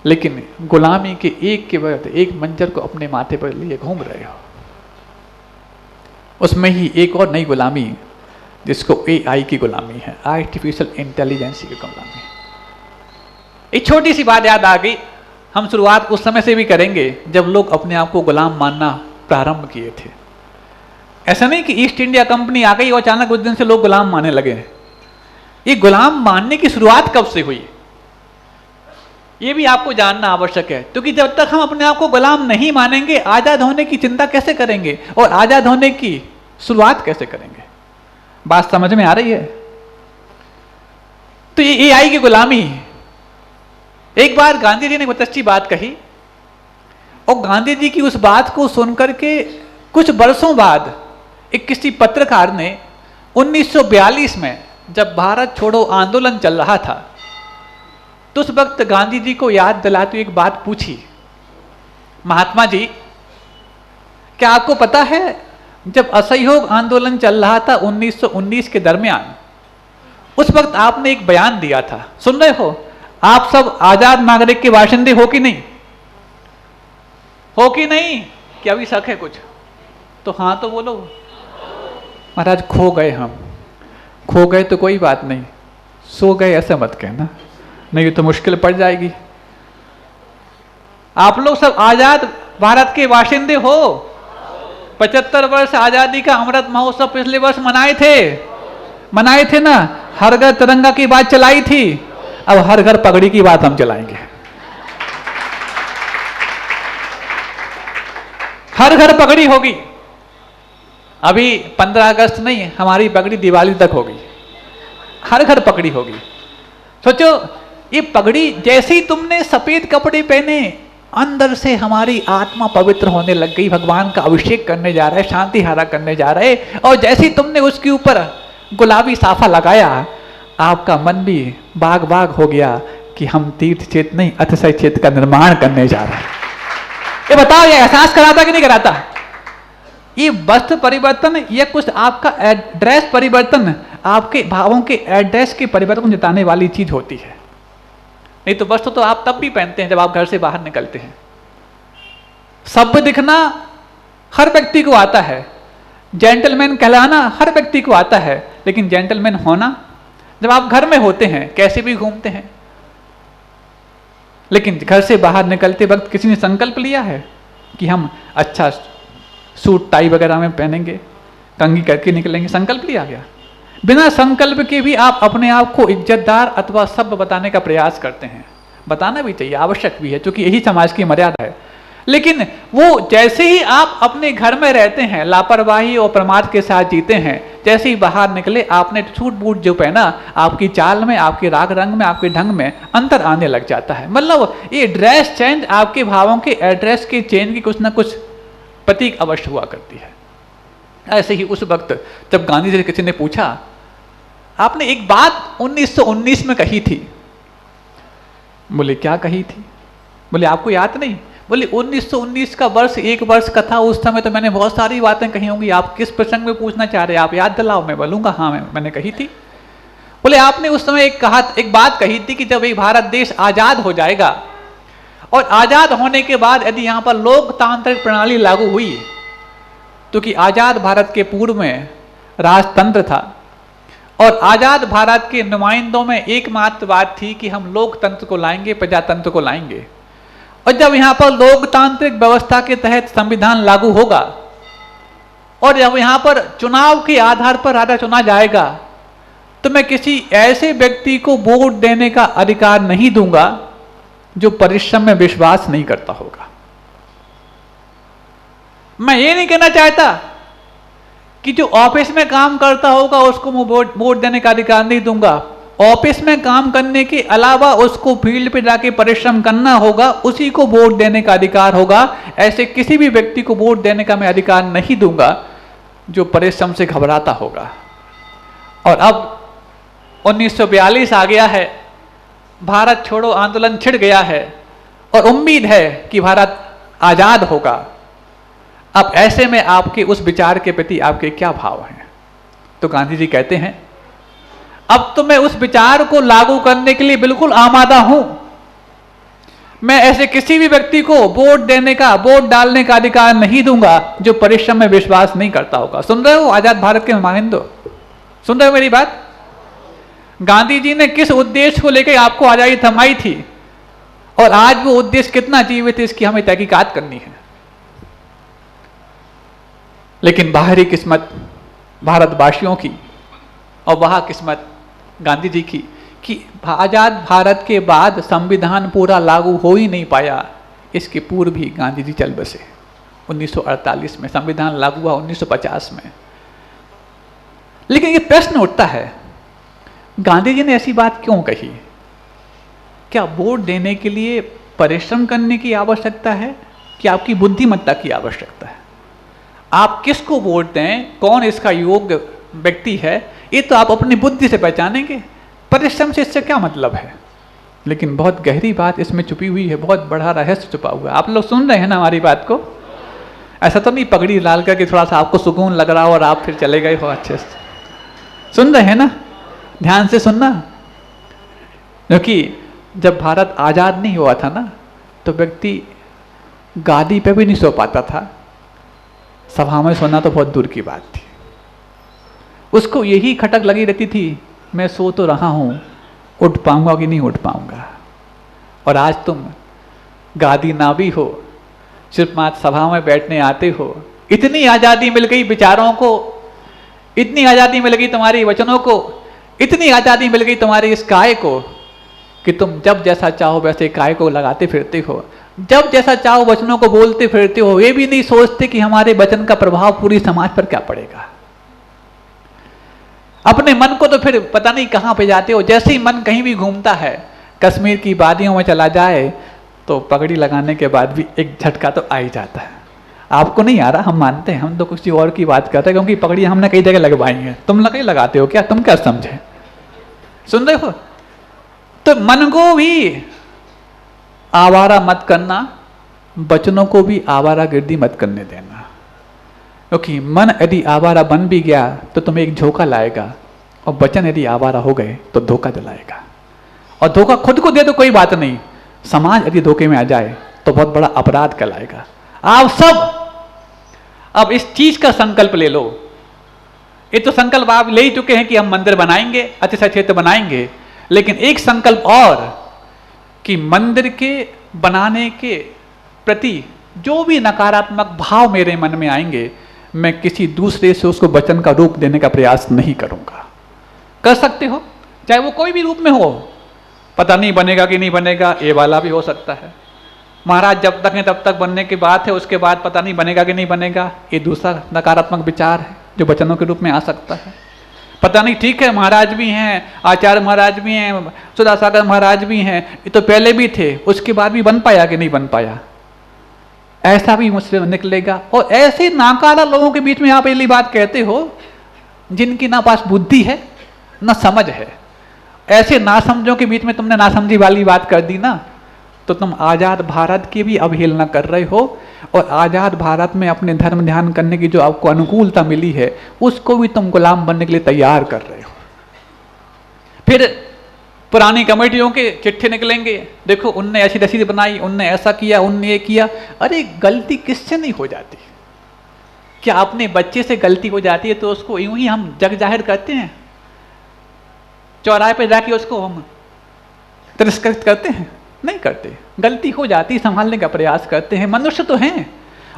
लेकिन गुलामी के एक के बाद एक मंजर को अपने माथे पर लिए घूम रहे हो। उसमें ही एक और नई गुलामी, जिसको AI की गुलामी है, आर्टिफिशियल इंटेलिजेंस की गुलामी। एक छोटी सी बात याद आ गई, हम शुरुआत उस समय से भी करेंगे जब लोग अपने आप को गुलाम मानना प्रारंभ किए थे। ऐसा नहीं कि ईस्ट इंडिया कंपनी आ गई और अचानक उस दिन से लोग गुलाम मानने लगे। ये गुलाम मानने की शुरुआत कब से हुई, ये भी आपको जानना आवश्यक है। क्योंकि जब तक हम अपने आप को गुलाम नहीं मानेंगे, आजाद होने की चिंता कैसे करेंगे और आजाद होने की शुरुआत कैसे करेंगे? बात समझ में आ रही है? तो ये AI की गुलामी। एक बार गांधी जी ने बहुत अच्छी बात कही, और गांधी जी की उस बात को सुनकर के कुछ वर्षों बाद एक किसी पत्रकार ने 1942 में जब भारत छोड़ो आंदोलन चल रहा था, तो उस वक्त गांधी जी को याद दिलाती हुई एक बात पूछी, महात्मा जी, क्या आपको पता है जब असहयोग आंदोलन चल रहा था 1919 के दरमियान, उस वक्त आपने एक बयान दिया था, सुन रहे हो? आप सब आजाद नागरिक के बाशिंदे हो कि नहीं? हो कि नहीं? क्या अभी शक है कुछ? तो हाँ तो बोलो। महाराज खो गए हम। खो गए तो कोई बात नहीं, सो गए ऐसा मत कहना, नहीं तो मुश्किल पड़ जाएगी। आप लोग सब आजाद भारत के बाशिंदे हो। 75 वर्ष आजादी का अमृत महोत्सव पिछले वर्ष मनाए थे ना। हर घर तिरंगा की बात चलाई थी, अब हर घर पगड़ी की बात हम चलाएंगे। हर घर पगड़ी होगी। अभी 15 अगस्त नहीं, हमारी पगड़ी दिवाली तक होगी। हर घर पगड़ी होगी। सोचो, ये पगड़ी जैसे ही तुमने सफेद कपड़े पहने, अंदर से हमारी आत्मा पवित्र होने लग गई। भगवान का अभिषेक करने जा रहा है, शांति हारा करने जा रहे, और जैसे ही तुमने उसके ऊपर गुलाबी साफा लगाया, आपका मन भी बाग बाग हो गया कि हम तीर्थ क्षेत्र नहीं, अतिशय क्षेत्र का निर्माण करने जा रहे हैं। ये बताओ, ये एहसास कराता कि नहीं कराता? ये वस्त्र परिवर्तन या कुछ आपका एड्रेस परिवर्तन, आपके भावों के एड्रेस के परिवर्तन जताने वाली चीज होती है। नहीं तो वस्त्र तो आप तब भी पहनते हैं जब आप घर से बाहर निकलते हैं। सभ्य दिखना हर व्यक्ति को आता है, जेंटलमैन कहलाना हर व्यक्ति को आता है, लेकिन जेंटलमैन होना जब आप घर में होते हैं कैसे भी घूमते हैं, लेकिन घर से बाहर निकलते वक्त किसी ने संकल्प लिया है कि हम अच्छा सूट टाई वगैरह में पहनेंगे, कंघी करके निकलेंगे? संकल्प लिया गया। बिना संकल्प के भी आप अपने आप को इज्जतदार अथवा सभ्य बताने का प्रयास करते हैं। बताना भी चाहिए, आवश्यक भी है, क्योंकि यही समाज की मर्यादा है। लेकिन वो जैसे ही आप अपने घर में रहते हैं, लापरवाही और प्रमाद के साथ जीते हैं, जैसे ही बाहर निकले आपने सूट बूट जो पहना, आपकी चाल में, आपके राग रंग में, आपके ढंग में अंतर आने लग जाता है। मतलब ये ड्रेस चेंज आपके भावों के एड्रेस के चेंज की कुछ ना कुछ प्रतीक अवश्य हुआ करती है। ऐसे ही उस वक्त जब गांधी जी से किसी ने पूछा, आपने एक बात 1919 में कही थी। बोले क्या कही थी? बोले आपको याद नहीं? बोले 1919 का वर्ष एक वर्ष का था, उस समय तो मैंने बहुत सारी बातें कही होंगी। आप किस प्रसंग में पूछना चाह रहे हैं? आप याद दिलाओ, मैं बोलूंगा हाँ मैंने कही थी। बोले आपने उस समय एक बात कही थी कि जब ये भारत देश आजाद हो जाएगा, और आजाद होने के बाद यदि यहाँ पर लोकतांत्रिक प्रणाली लागू हुई, क्योंकि आजाद भारत के पूर्व में राजतंत्र था, और आजाद भारत के नुमाइंदों में एकमात्र बात थी कि हम लोकतंत्र को लाएंगे, प्रजातंत्र को लाएंगे। और जब यहाँ पर लोकतांत्रिक व्यवस्था के तहत संविधान लागू होगा, और जब यहाँ पर चुनाव के आधार पर राजा चुना जाएगा, तो मैं किसी ऐसे व्यक्ति को वोट देने का अधिकार नहीं दूंगा जो परिश्रम में विश्वास नहीं करता होगा। मैं ये नहीं कहना चाहता कि जो ऑफिस में काम करता होगा उसको मैं वोट देने का अधिकार नहीं दूंगा, ऑफिस में काम करने के अलावा उसको फील्ड पे जाके परिश्रम करना होगा, उसी को वोट देने का अधिकार होगा। ऐसे किसी भी व्यक्ति को वोट देने का मैं अधिकार नहीं दूंगा जो परिश्रम से घबराता होगा। और अब 1942 आ गया है, भारत छोड़ो आंदोलन छिड़ गया है और उम्मीद है कि भारत आजाद होगा। अब ऐसे में आपके उस विचार के प्रति आपके क्या भाव हैं? तो गांधी जी कहते हैं, अब तो मैं उस विचार को लागू करने के लिए बिल्कुल आमादा हूं। मैं ऐसे किसी भी व्यक्ति को वोट देने का, वोट डालने का अधिकार नहीं दूंगा जो परिश्रम में विश्वास नहीं करता होगा। सुन रहे हो आजाद भारत के नुमाइंदो, सुन रहे हो मेरी बात? गांधी जी ने किस उद्देश्य को लेकर आपको आजादी थमाई थी और आज वो उद्देश्य कितना जीवित है, इसकी हमें तहकीकात करनी है। लेकिन बाहरी किस्मत भारतवासियों की और वहां किस्मत गांधी जी की कि आजाद भारत के बाद संविधान पूरा लागू हो ही नहीं पाया। इसके पूर्व भी गांधी जी चल बसे। 1948 में संविधान लागू हुआ, 1950 में। लेकिन ये प्रश्न उठता है, गांधी जी ने ऐसी बात क्यों कही? क्या वोट देने के लिए परिश्रम करने की आवश्यकता है कि आपकी बुद्धिमत्ता की आवश्यकता है? आप किसको वोट दें, कौन इसका योग्य व्यक्ति है, ये तो आप अपनी बुद्धि से पहचानेंगे। परिश्रम से इससे क्या मतलब है? लेकिन बहुत गहरी बात इसमें छुपी हुई है, बहुत बड़ा रहस्य छुपा हुआ है। आप लोग सुन रहे हैं ना हमारी बात को? ऐसा तो नहीं पगड़ी लाल करके थोड़ा सा आपको सुकून लग रहा हो और आप फिर चले गए हो अच्छे से। सुन रहे हैं ना? ध्यान से सुनना। क्योंकि जब भारत आजाद नहीं हुआ था ना, तो व्यक्ति गादी पे भी नहीं सो पाता था, सभा में सोना तो बहुत दूर की बात थी। उसको यही खटक लगी रहती थी, मैं सो तो रहा हूं, उठ पाऊंगा कि नहीं उठ पाऊंगा। और आज तुम गादी ना भी हो, सिर्फ मात्र सभा में बैठने आते हो। इतनी आज़ादी मिल गई विचारों को, इतनी आज़ादी मिल गई तुम्हारी वचनों को, इतनी आज़ादी मिल गई तुम्हारी इस काय को कि तुम जब जैसा चाहो वैसे काय को लगाते फिरते हो, जब जैसा चाहो वचनों को बोलते फिरते हो। ये भी नहीं सोचते कि हमारे वचन का प्रभाव पूरी समाज पर क्या पड़ेगा। अपने मन को तो फिर पता नहीं कहां पे जाते हो। जैसे ही मन कहीं भी घूमता है, कश्मीर की वादियों में चला जाए, तो पगड़ी लगाने के बाद भी एक झटका तो आ ही जाता है। आपको नहीं आ रहा, हम मानते हैं, हम तो किसी और की बात करते हैं, क्योंकि पगड़ी हमने कई जगह लगवाई है। तुम लगे लगाते हो क्या? तुम क्या समझे? सुन रहे हो? तो मन को भी आवारा मत करना, वचनों को भी आवारागर्दी मत करने देना। क्योंकि मन यदि आवारा बन भी गया तो तुम्हें एक झोंका लाएगा, और वचन यदि आवारा हो गए तो धोखा दिलाएगा। और धोखा खुद को दे तो कोई बात नहीं, समाज यदि धोखे में आ जाए तो बहुत बड़ा अपराध कहलाएगा। आप सब अब इस चीज का संकल्प ले लो। ये तो संकल्प आप ले ही चुके हैं कि हम मंदिर बनाएंगे, अच्छे से क्षेत्र बनाएंगे, लेकिन एक संकल्प और कि मंदिर के बनाने के प्रति जो भी नकारात्मक भाव मेरे मन में आएंगे, मैं किसी दूसरे से उसको वचन का रूप देने का प्रयास नहीं करूंगा। कर सकते हो, चाहे वो कोई भी रूप में हो। पता नहीं बनेगा कि नहीं बनेगा, ये वाला भी हो सकता है। महाराज जब तक है तब तक बनने की बात है, उसके बाद पता नहीं बनेगा कि नहीं बनेगा, ये दूसरा नकारात्मक विचार है जो वचनों के रूप में आ सकता है। पता नहीं, ठीक है, महाराज भी हैं, आचार्य महाराज भी हैं, सुधासागर महाराज भी हैं, ये तो पहले भी थे, उसके बाद भी बन पाया कि नहीं बन पाया, ऐसा भी मुझसे निकलेगा। और ऐसे नाकारा लोगों के बीच में आप ये बात कहते हो जिनकी ना पास बुद्धि है ना समझ है। ऐसे नासमझों के बीच में तुमने नासमझी वाली बात कर दी ना, तो तुम आज़ाद भारत की भी अवहेलना कर रहे हो, और आज़ाद भारत में अपने धर्म ध्यान करने की जो आपको अनुकूलता मिली है उसको भी तुम गुलाम बनने के लिए तैयार कर रहे हो। फिर पुरानी कमेटियों के चिट्ठे निकलेंगे, देखो उनने ऐसी रसीद बनाई, उनने ऐसा किया, उनने ये किया। अरे गलती किससे नहीं हो जाती? क्या अपने बच्चे से गलती हो जाती है तो उसको यूं ही हम जग जाहिर करते हैं? चौराहे पे जाके उसको हम तिरस्कृत करते हैं? नहीं करते। गलती हो जाती, संभालने का प्रयास करते हैं, मनुष्य तो हैं।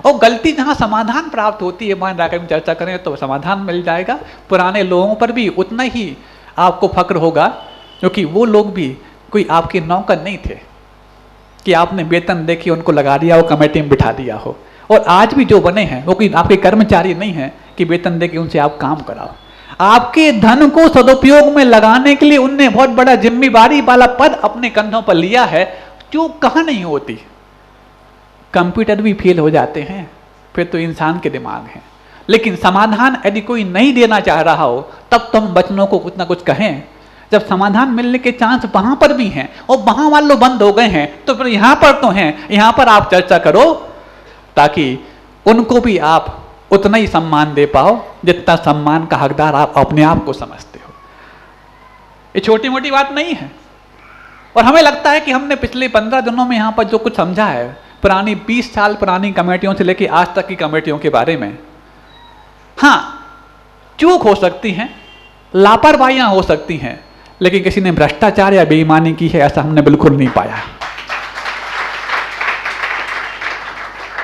और गलती जहाँ समाधान प्राप्त होती है वहाँ जाकर चर्चा करें तो समाधान मिल जाएगा। पुराने लोगों पर भी उतना ही आपको फक्र होगा, क्योंकि वो लोग भी कोई आपके नौकर नहीं थे कि आपने वेतन देके उनको लगा दिया, वो कमेटी में बिठा दिया हो। और आज भी जो बने हैं वो कोई आपके कर्मचारी नहीं हैं कि वेतन देके उनसे आप काम कराओ। आपके धन को सदुपयोग में लगाने के लिए उनने बहुत बड़ा जिम्मेवारी वाला पद अपने कंधों पर लिया है, चूक कहाँ नहीं होती। कंप्यूटर भी फेल हो जाते हैं, फिर तो इंसान के दिमाग हैं। लेकिन समाधान यदि कोई नहीं देना चाह रहा हो तब तो हम बच्चों को कुछ ना कुछ कहें। जब समाधान मिलने के चांस वहां पर भी हैं और वहां मान लो बंद हो गए हैं तो फिर यहां पर तो हैं, यहां पर आप चर्चा करो ताकि उनको भी आप उतना ही सम्मान दे पाओ जितना सम्मान का हकदार आप अपने आप को समझते हो। ये छोटी मोटी बात नहीं है। और हमें लगता है कि हमने पिछले 15 दिनों में यहां पर जो कुछ समझा है, पुरानी 20 साल पुरानी कमेटियों से लेकर आज तक की कमेटियों के बारे में, हाँ चूक हो सकती हैं, लापरवाहियां हो सकती हैं, लेकिन किसी ने भ्रष्टाचार या बेईमानी की है ऐसा हमने बिल्कुल नहीं पाया।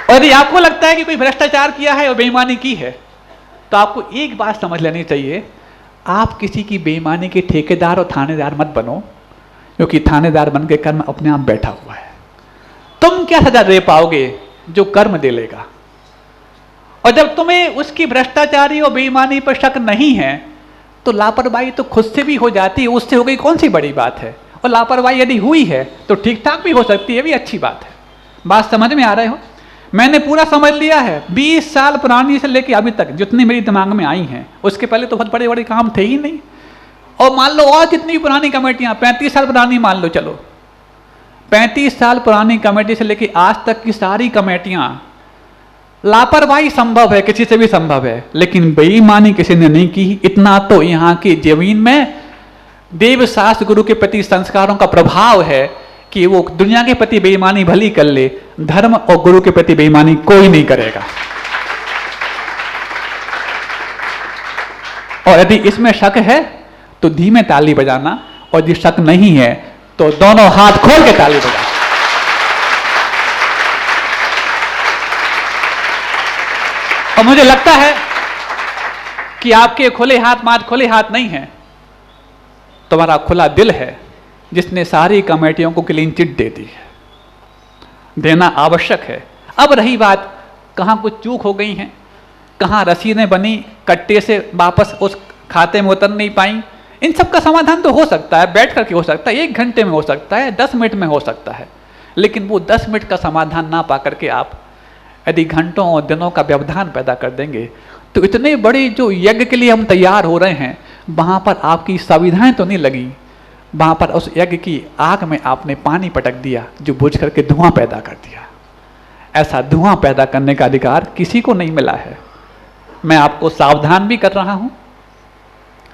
और यदि आपको लगता है कि कोई भ्रष्टाचार किया है और बेईमानी की है तो आपको एक बात समझ लेनी चाहिए, आप किसी की बेईमानी के ठेकेदार और थानेदार मत बनो, क्योंकि थानेदार बन के कर्म अपने आप बैठा हुआ है। तुम क्या सजा दे पाओगे जो कर्म दे लेगा। और जब तुम्हें उसकी भ्रष्टाचारी और बेईमानी पर शक नहीं है तो लापरवाही तो खुद से भी हो जाती है, उससे हो गई कौन सी बड़ी बात है। और लापरवाही यदि हुई है तो ठीक ठाक भी हो सकती है, भी अच्छी बात है। बात समझ में आ रहे हो? मैंने पूरा समझ लिया है, 20 साल पुरानी से लेकर अभी तक जितनी मेरी दिमाग में आई हैं, उसके पहले तो बहुत बड़े बड़े काम थे ही नहीं। और मान लो और जितनी पुरानी कमेटियां, 35 साल पुरानी मान लो, चलो 35 साल पुरानी कमेटी से लेकर आज तक की सारी कमेटियां, लापरवाही संभव है, किसी से भी संभव है, लेकिन बेईमानी किसी ने नहीं की। इतना तो यहाँ की जमीन में देव शास्त्र गुरु के प्रति संस्कारों का प्रभाव है कि वो दुनिया के प्रति बेईमानी भली कर ले, धर्म और गुरु के प्रति बेईमानी कोई नहीं करेगा। और यदि इसमें शक है तो धीमे ताली बजाना, और यदि शक नहीं है तो दोनों हाथ खोल के ताली बजाना। और मुझे लगता है कि आपके खुले हाथ मात खुले हाथ नहीं है, तुम्हारा खुला दिल है जिसने सारी कमेटियों को क्लीन चिट दे दी है। देना आवश्यक है। अब रही बात कहाँ कुछ चूक हो गई हैं, कहाँ रसीदें बनी कट्टे से वापस उस खाते में उतर नहीं पाई, इन सब का समाधान तो हो सकता है, बैठ करके हो सकता है, 1 घंटे में हो सकता है, 10 मिनट में हो सकता है। लेकिन वो 10 मिनट का समाधान ना पा करके आप यदि घंटों और दिनों का व्यवधान पैदा कर देंगे तो इतने बड़े जो यज्ञ के लिए हम तैयार हो रहे हैं वहाँ पर आपकी संविधाएं तो नहीं लगी, वहाँ पर उस यज्ञ की आग में आपने पानी पटक दिया जो बुझ करके धुआं पैदा कर दिया। ऐसा धुआं पैदा करने का अधिकार किसी को नहीं मिला है। मैं आपको सावधान भी कर रहा हूँ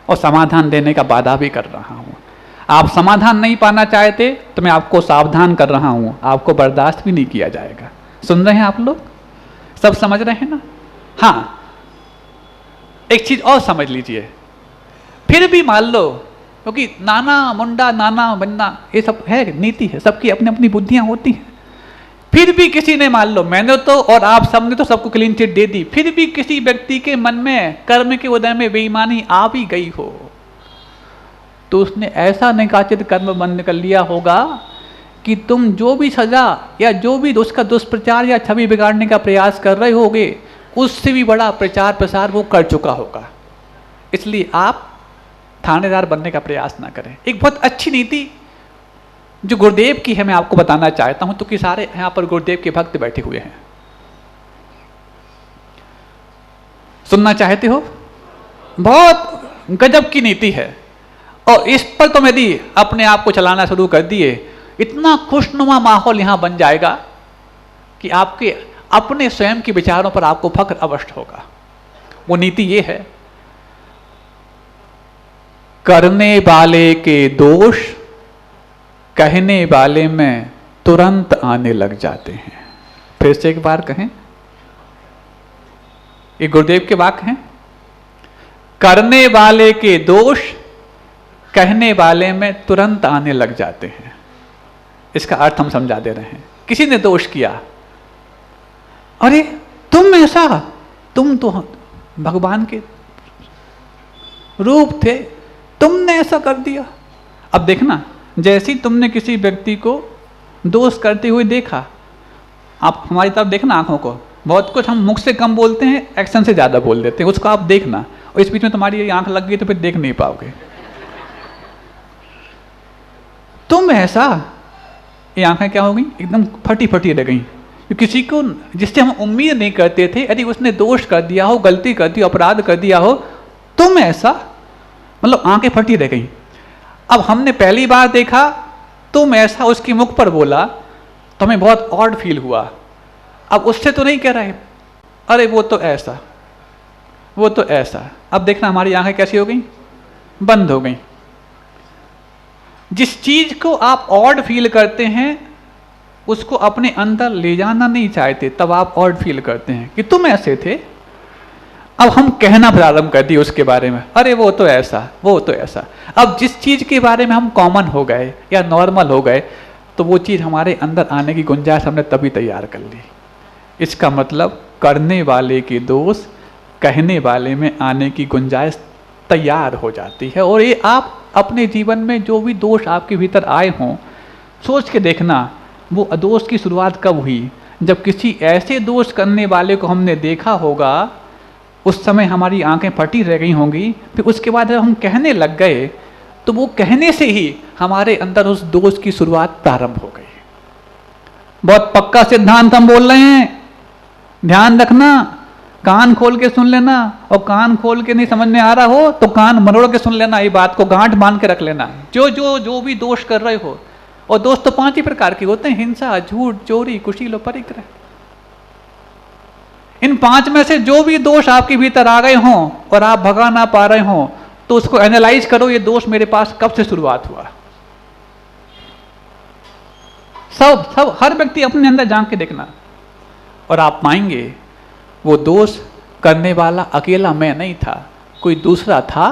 और समाधान देने का वादा भी कर रहा हूँ। आप समाधान नहीं पाना चाहते तो मैं आपको सावधान कर रहा हूँ, आपको बर्दाश्त भी नहीं किया जाएगा। सुन रहे हैं आप लोग? सब समझ रहे हैं ना? हाँ, एक चीज और समझ लीजिए, फिर भी मान लो, क्योंकि नाना मुंडा नाना बनना ये सब है, नीति है, सबकी अपनी अपनी बुद्धियां होती हैं। फिर भी किसी ने, मान लो मैंने तो और आप सबने तो सबको क्लीन चिट दे दी, फिर भी किसी व्यक्ति के मन में कर्म के उदय में बेईमानी आ भी गई हो तो उसने ऐसा निकाचित कर्म बंद कर लिया होगा कि तुम जो भी सजा या जो भी उसका दुष्प्रचार या छवि बिगाड़ने का प्रयास कर रहे होगे उससे भी बड़ा प्रचार प्रसार वो कर चुका होगा। इसलिए आप थानेदार बनने का प्रयास ना करें। एक बहुत अच्छी नीति जो गुरुदेव की है मैं आपको बताना चाहता हूं, तो कि सारे यहां पर गुरुदेव के भक्त बैठे हुए हैं, सुनना चाहते हो? बहुत गजब की नीति है और इस पर तुम यदि अपने आप को चलाना शुरू कर दिए इतना खुशनुमा माहौल यहां बन जाएगा कि आपके अपने स्वयं के विचारों पर आपको फख्र अवश्य होगा। वो नीति ये है, करने वाले के दोष कहने वाले में तुरंत आने लग जाते हैं। फिर से एक बार कहें, ये गुरुदेव के वाक्य हैं। करने वाले के दोष कहने वाले में तुरंत आने लग जाते हैं। इसका अर्थ हम समझा दे रहे हैं। किसी ने दोष किया, अरे तुम ऐसा, तुम तो भगवान के रूप थे, तुमने ऐसा कर दिया। अब देखना, जैसे ही तुमने किसी व्यक्ति को दोष करते हुए देखा, आप हमारी तरफ देखना आंखों को, बहुत कुछ हम मुख से कम बोलते हैं, एक्शन से ज़्यादा बोल देते हैं, उसको आप देखना। और इस बीच में तुम्हारी ये आंख लग गई तो फिर देख नहीं पाओगे। तुम ऐसा, ये आंखें क्या हो गई, एकदम फटी फटी रह गई। किसी को जिससे हम उम्मीद नहीं करते थे, यदि उसने दोष कर दिया हो, गलती कर दी, अपराध कर दिया हो, तुम ऐसा, मतलब आंखें फटी रह गई। अब हमने पहली बार देखा तुम ऐसा उसके मुख पर बोला तो हमें बहुत ऑड फील हुआ। अब उससे तो नहीं कह रहे अरे वो तो ऐसा, वो तो ऐसा। अब देखना हमारी आंखें कैसी हो गई, बंद हो गई। जिस चीज को आप ऑड फील करते हैं उसको अपने अंदर ले जाना नहीं चाहते, तब आप ऑड फील करते हैं कि तुम ऐसे थे। अब हम कहना प्रारंभ कर दिए उसके बारे में, अरे वो तो ऐसा, वो तो ऐसा। अब जिस चीज के बारे में हम कॉमन हो गए या नॉर्मल हो गए, तो वो चीज हमारे अंदर आने की गुंजाइश हमने तभी तैयार कर ली। इसका मतलब करने वाले के दोष कहने वाले में आने की गुंजाइश तैयार हो जाती है। और ये आप अपने जीवन में जो भी दोष आपके भीतर आए हों, सोच के देखना वो दोष की शुरुआत कब हुई, जब किसी ऐसे दोष करने वाले को हमने देखा होगा, उस समय हमारी आंखें फटी रह गई होंगी। फिर उसके बाद जब हम कहने लग गए तो वो कहने से ही हमारे अंदर उस दोष की शुरुआत प्रारंभ हो गई। बहुत पक्का सिद्धांत हम बोल रहे हैं, ध्यान रखना, कान खोल के सुन लेना, और कान खोल के नहीं समझ में आ रहा हो तो कान मरोड़ के सुन लेना, ये बात को गांठ बांध के रख लेना। जो भी दोष कर रहे हो, और दोष तो 5 ही प्रकार के होते हैं, हिंसा, झूठ, चोरी, कुशील, परिग्रह। इन 5 में से जो भी दोष आपके भीतर आ गए हों और आप भगा ना पा रहे हों, तो उसको एनालाइज करो, ये दोष मेरे पास कब से शुरुआत हुआ। सब हर व्यक्ति अपने अंदर झांक के देखना, और आप पाएंगे वो दोष करने वाला अकेला मैं नहीं था, कोई दूसरा था।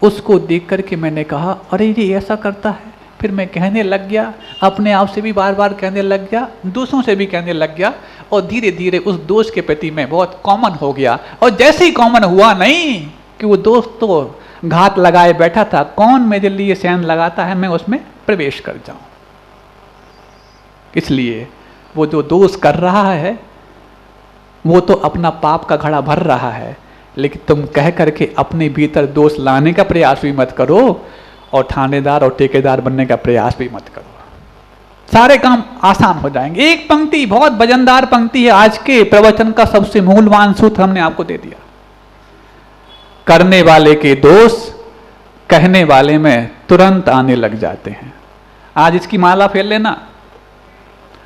उसको देख करके मैंने कहा अरे ये ऐसा करता है, फिर मैं कहने लग गया, अपने आप से भी बार बार कहने लग गया, दूसरों से भी कहने लग गया, और धीरे धीरे उस दोष के प्रति मैं बहुत कॉमन हो गया। और जैसे ही कॉमन हुआ नहीं कि वो दोस्त तो घात लगाए बैठा था, कौन मेरे लिए सैन लगाता है, मैं उसमें प्रवेश कर जाऊं। इसलिए वो जो दोष कर रहा है वो तो अपना पाप का घड़ा भर रहा है, लेकिन तुम कह करके अपने भीतर दोष लाने का प्रयास भी मत करो, और थानेदार और ठेकेदार बनने का प्रयास भी मत करो। सारे काम आसान हो जाएंगे। एक पंक्ति, बहुत वजनदार पंक्ति है, आज के प्रवचन का सबसे मूल्यवान सूत्र हमने आपको दे दिया। करने वाले के दोष कहने वाले में तुरंत आने लग जाते हैं। आज इसकी माला फेर लेना,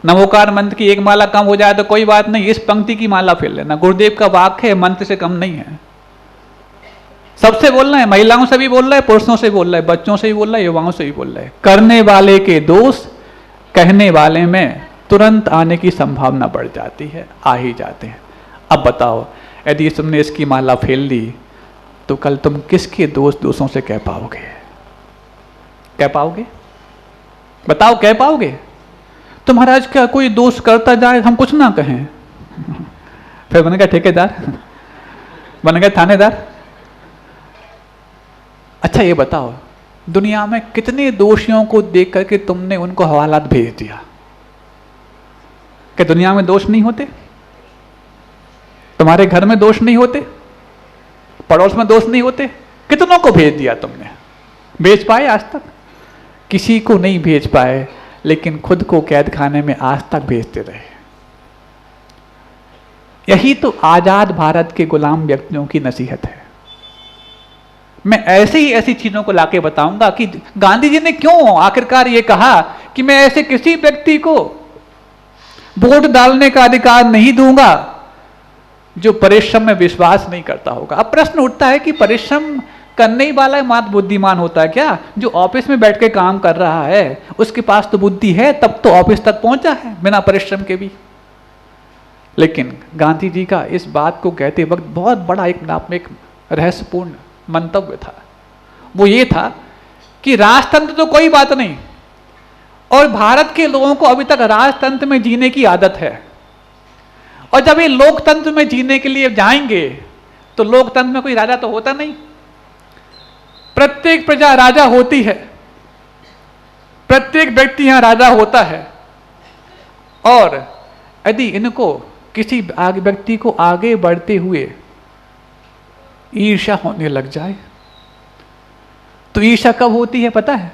नमोकार मंत्र की एक माला कम हो जाए तो कोई बात नहीं, इस पंक्ति की माला फेर लेना। गुरुदेव का वाक्य है, मंत्र से कम नहीं है। सबसे बोल रहे हैं, महिलाओं से भी बोल रहे हैं, पुरुषों से बोल रहे हैं, बच्चों से भी बोल रहे हैं, युवाओं से भी बोल रहे हैं। करने वाले के दोष कहने वाले में तुरंत आने की संभावना बढ़ जाती है, आ ही जाते हैं। अब बताओ, यदि तुमने इसकी माला फेर ली तो कल तुम किसके दोषों से कह पाओगे? कह पाओगे? बताओ, कह पाओगे? तो महाराज क्या कोई दोष करता जाए हम कुछ ना कहें, फिर बन गया ठेकेदार, बन गया थानेदार। अच्छा ये बताओ, दुनिया में कितने दोषियों को देख करके तुमने उनको हवालात भेज दिया? क्या दुनिया में दोष नहीं होते? तुम्हारे घर में दोष नहीं होते? पड़ोस में दोष नहीं होते? कितनों को भेज दिया तुमने? भेज पाए आज तक? किसी को नहीं भेज पाए, लेकिन खुद को कैद खाने में आज तक भेजते रहे। यही तो आजाद भारत के गुलाम व्यक्तियों की नसीहत है। मैं ऐसे ही ऐसी चीजों को लाके बताऊंगा कि गांधी जी ने क्यों आखिरकार ये कहा कि मैं ऐसे किसी व्यक्ति को वोट डालने का अधिकार नहीं दूंगा जो परिश्रम में विश्वास नहीं करता होगा। अब प्रश्न उठता है कि परिश्रम करने वाला मात्र बुद्धिमान होता है क्या? जो ऑफिस में बैठ के काम कर रहा है उसके पास तो बुद्धि है, तब तो ऑफिस तक पहुंचा है बिना परिश्रम के भी। लेकिन गांधी जी का इस बात को कहते वक्त बहुत बड़ा एक रहस्यपूर्ण मंतव्य था। वो ये था कि राजतंत्र तो कोई बात नहीं, और भारत के लोगों को अभी तक राजतंत्र में जीने की आदत है, और जब ये लोकतंत्र में जीने के लिए जाएंगे तो लोकतंत्र में कोई राजा तो होता नहीं, प्रत्येक प्रजा राजा होती है, प्रत्येक व्यक्ति यहां राजा होता है। और यदि इनको किसी व्यक्ति को आगे बढ़ते हुए ईर्ष्या होने लग जाए। तो ईर्ष्या कब होती है पता है?